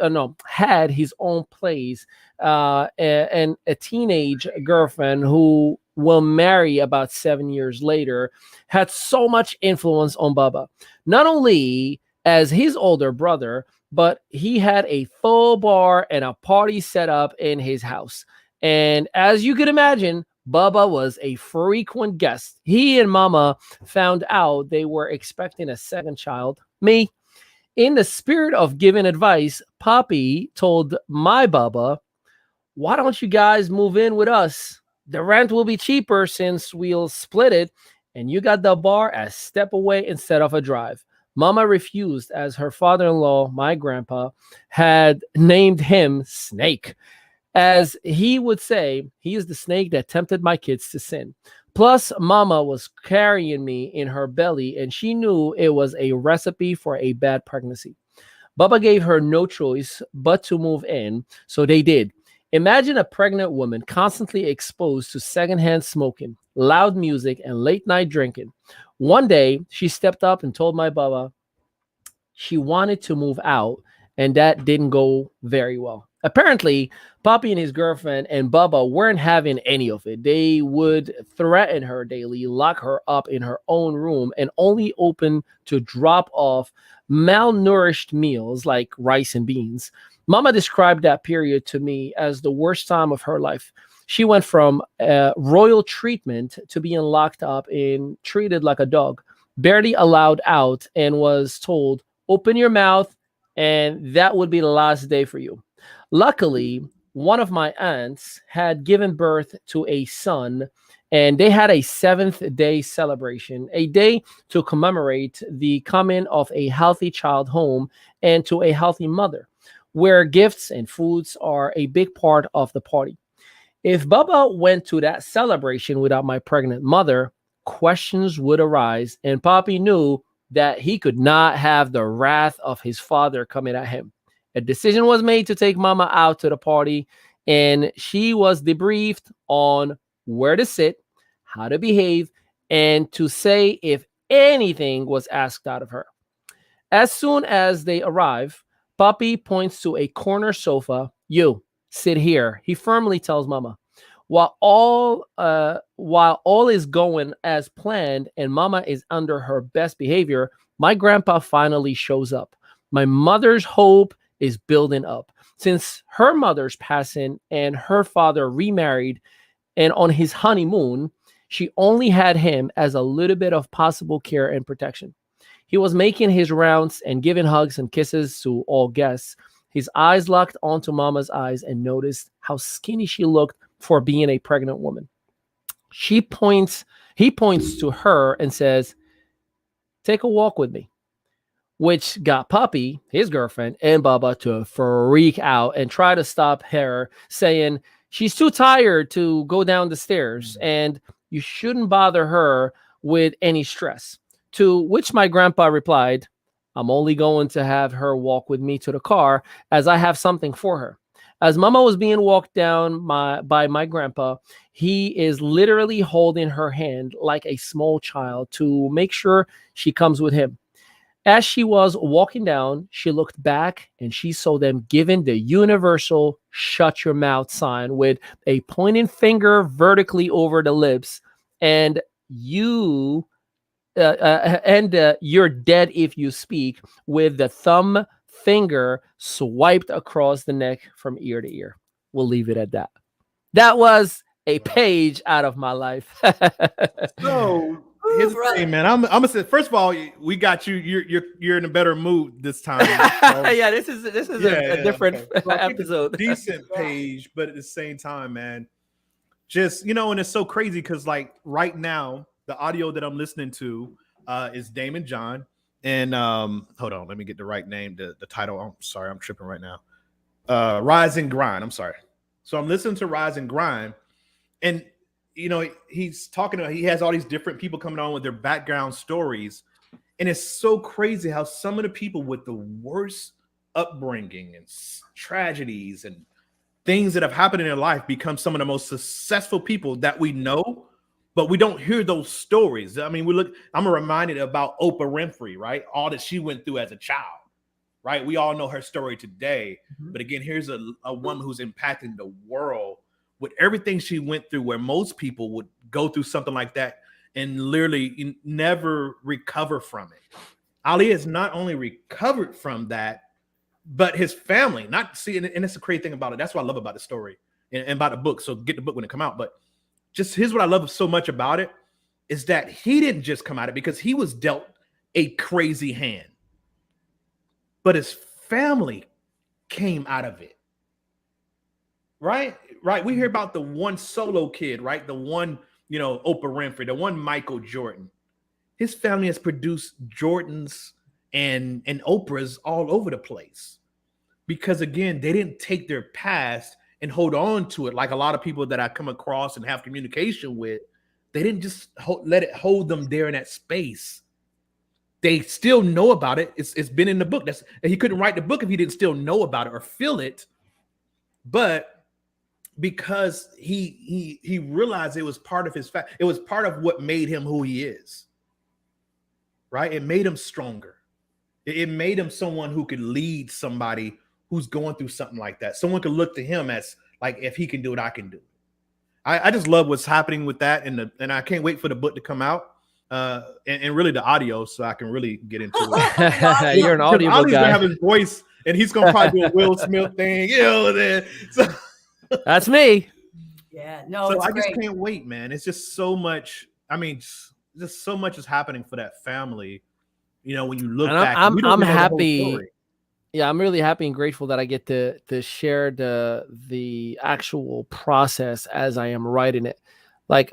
Had his own place, and a teenage girlfriend who will marry about 7 years later, had so much influence on Baba, not only as his older brother, but he had a full bar and a party set up in his house. And as you could imagine, Baba was a frequent guest. He and Mama found out they were expecting a second child, me. In the spirit of giving advice, Papi told my Baba, why don't you guys move in with us? The rent will be cheaper since we'll split it, and you got the bar a step away instead of a drive. Mama refused, as her father-in-law, my grandpa, had named him Snake. As he would say, he is the snake that tempted my kids to sin. Plus, Mama was carrying me in her belly, and she knew it was a recipe for a bad pregnancy. Baba gave her no choice but to move in, so they did. Imagine a pregnant woman constantly exposed to secondhand smoking, loud music, and late-night drinking. One day, she stepped up and told my Baba she wanted to move out, and that didn't go very well. Apparently, Papi and his girlfriend and Baba weren't having any of it. They would threaten her daily, lock her up in her own room, and only open to drop off malnourished meals like rice and beans. Mama described that period to me as the worst time of her life. She went from royal treatment to being locked up and treated like a dog, barely allowed out, and was told, open your mouth, and that would be the last day for you. Luckily, one of my aunts had given birth to a son, and they had a seventh day celebration, a day to commemorate the coming of a healthy child home and to a healthy mother, where gifts and foods are a big part of the party. If Bubba went to that celebration without my pregnant mother, questions would arise, and Poppy knew that he could not have the wrath of his father coming at him. A decision was made to take Mama out to the party, and she was debriefed on where to sit, how to behave, and to say if anything was asked out of her. As soon as they arrive, Puppy points to a corner sofa. You sit here, he firmly tells Mama. While all is going as planned and Mama is under her best behavior, my grandpa finally shows up. My mother's hope is building up. Since her mother's passing and her father remarried and on his honeymoon, she only had him as a little bit of possible care and protection. He was making his rounds and giving hugs and kisses to all guests. His eyes locked onto Mama's eyes and noticed how skinny she looked for being a pregnant woman. He points to her and says, "Take a walk with me," which got Puppy, his girlfriend, and Bubba to freak out and try to stop her, saying she's too tired to go down the stairs and you shouldn't bother her with any stress. To which my grandpa replied, "I'm only going to have her walk with me to the car as I have something for her." As Mama was being walked down by my grandpa, he is literally holding her hand like a small child to make sure she comes with him. As she was walking down, she looked back and she saw them giving the universal shut your mouth sign with a pointing finger vertically over the lips and you're dead if you speak, with the thumb finger swiped across the neck from ear to ear. We'll leave it at that. That was a page out of my life. So here's the thing, man. I'm gonna say, first of all, we got you. You're in a better mood this time. Yeah, this is a different okay. So episode. Decent page, but at the same time, man, just and it's so crazy because like right now, the audio that I'm listening to is Damon John. And hold on, let me get the right name, the title. I'm sorry, I'm tripping right now. Rise and Grind. I'm sorry. So I'm listening to Rise and Grind, and he's talking about, he has all these different people coming on with their background stories, and it's so crazy how some of the people with the worst upbringing and tragedies and things that have happened in their life become some of the most successful people that we know. But we don't hear those stories. I mean, I'm reminded about Oprah Winfrey, right? All that she went through as a child, right? We all know her story today. Mm-hmm. But again, here's a woman who's impacting the world with everything she went through, where most people would go through something like that and literally never recover from it. Ali has not only recovered from that, but his family, and it's a crazy thing about it. That's what I love about the story and about the book. So get the book when it come out. But just here's what I love so much about it is that he didn't just come at it because he was dealt a crazy hand, but his family came out of it. Right. We hear about the one solo kid, right? The one, Oprah Winfrey, the one Michael Jordan. His family has produced Jordans and Oprahs all over the place because, again, they didn't take their past and hold on to it like a lot of people that I come across and have communication with. They didn't just let it hold them there in that space. They still know about it. It's been in the book. He couldn't write the book if he didn't still know about it or feel it. But because he realized it was part of his fact, it was part of what made him who he is. Right? It made him stronger. It made him someone who could lead somebody who's going through something like that. Someone could look to him as like, if he can do it, I can do it. I just love what's happening with that, and I can't wait for the book to come out and really the audio, so I can really get into it. You're an audible Ollie's guy. gonna have his voice, and he's gonna probably do a Will Smith thing, So that's me. Yeah, no. So it's I great. just can't wait, man. It's just so much. I mean, just so much is happening for that family. When you look back, I'm happy. Yeah, I'm really happy and grateful that I get to share the actual process as I am writing it. Like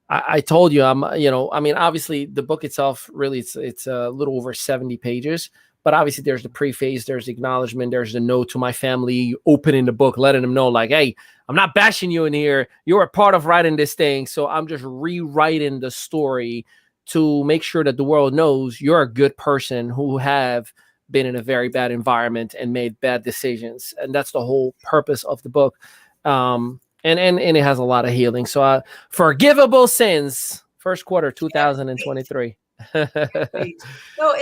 I told you, I mean, obviously the book itself really it's a little over 70 pages, but obviously there's the preface, there's the acknowledgement, there's the note to my family, opening the book, letting them know like, hey, I'm not bashing you in here. You're a part of writing this thing, so I'm just rewriting the story to make sure that the world knows you're a good person who have been in a very bad environment and made bad decisions, and that's the whole purpose of the book. And it has a lot of healing. So forgivable sins, first quarter 2023. No,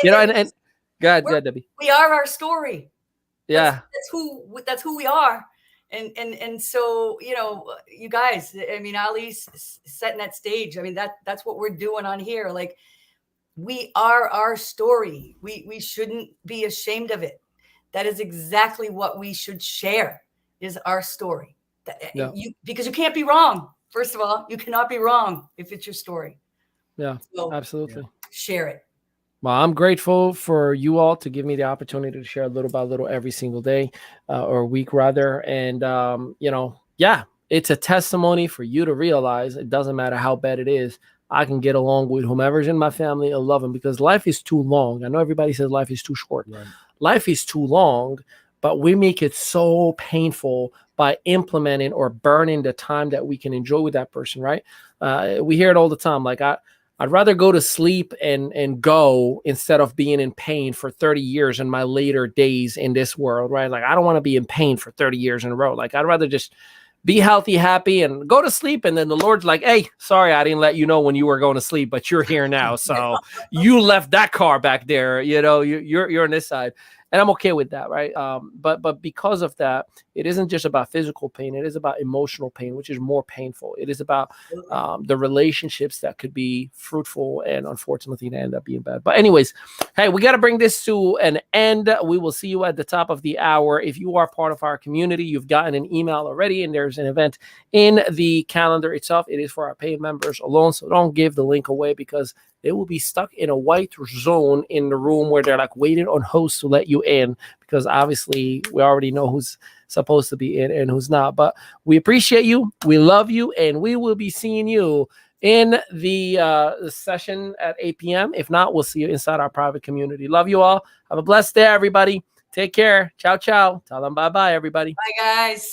And go ahead, Debbie. we are our story. Yeah, That's who we are. And so, you guys, I mean, Ali's setting that stage. I mean, that's what we're doing on here. Like, we are our story. We shouldn't be ashamed of it. That is exactly what we should share, is our story. Yeah. Because you can't be wrong. First of all, you cannot be wrong if it's your story. Yeah, So absolutely. share it. Well, I'm grateful for you all to give me the opportunity to share little by little every single day, or week rather. And, yeah, it's a testimony for you to realize it doesn't matter how bad it is. I can get along with whomever's in my family and love them, because life is too long. I know everybody says life is too short. Right. Life is too long, but we make it so painful by implementing or burning the time that we can enjoy with that person, right? We hear it all the time. Like, I'd rather go to sleep and go instead of being in pain for 30 years in my later days in this world, right? Like, I don't want to be in pain for 30 years in a row. Like, I'd rather just be healthy, happy, and go to sleep. And then the Lord's like, hey, sorry, I didn't let you know when you were going to sleep, but you're here now. So you left that car back there. You're on this side. And I'm okay with that, right? But because of that, it isn't just about physical pain. It is about emotional pain, which is more painful. It is about the relationships that could be fruitful and unfortunately they end up being bad. But anyways, hey, we got to bring this to an end. We will see you at the top of the hour. If you are part of our community, you've gotten an email already, and there's an event in the calendar itself. It is for our paid members alone. So don't give the link away, because they will be stuck in a white zone in the room where they're like waiting on hosts to let you in, because obviously we already know who's supposed to be in and who's not. But we appreciate you. We love you. And we will be seeing you in the session at 8 p.m. If not, we'll see you inside our private community. Love you all. Have a blessed day, everybody. Take care. Ciao, ciao. Tell them bye-bye, everybody. Bye, guys.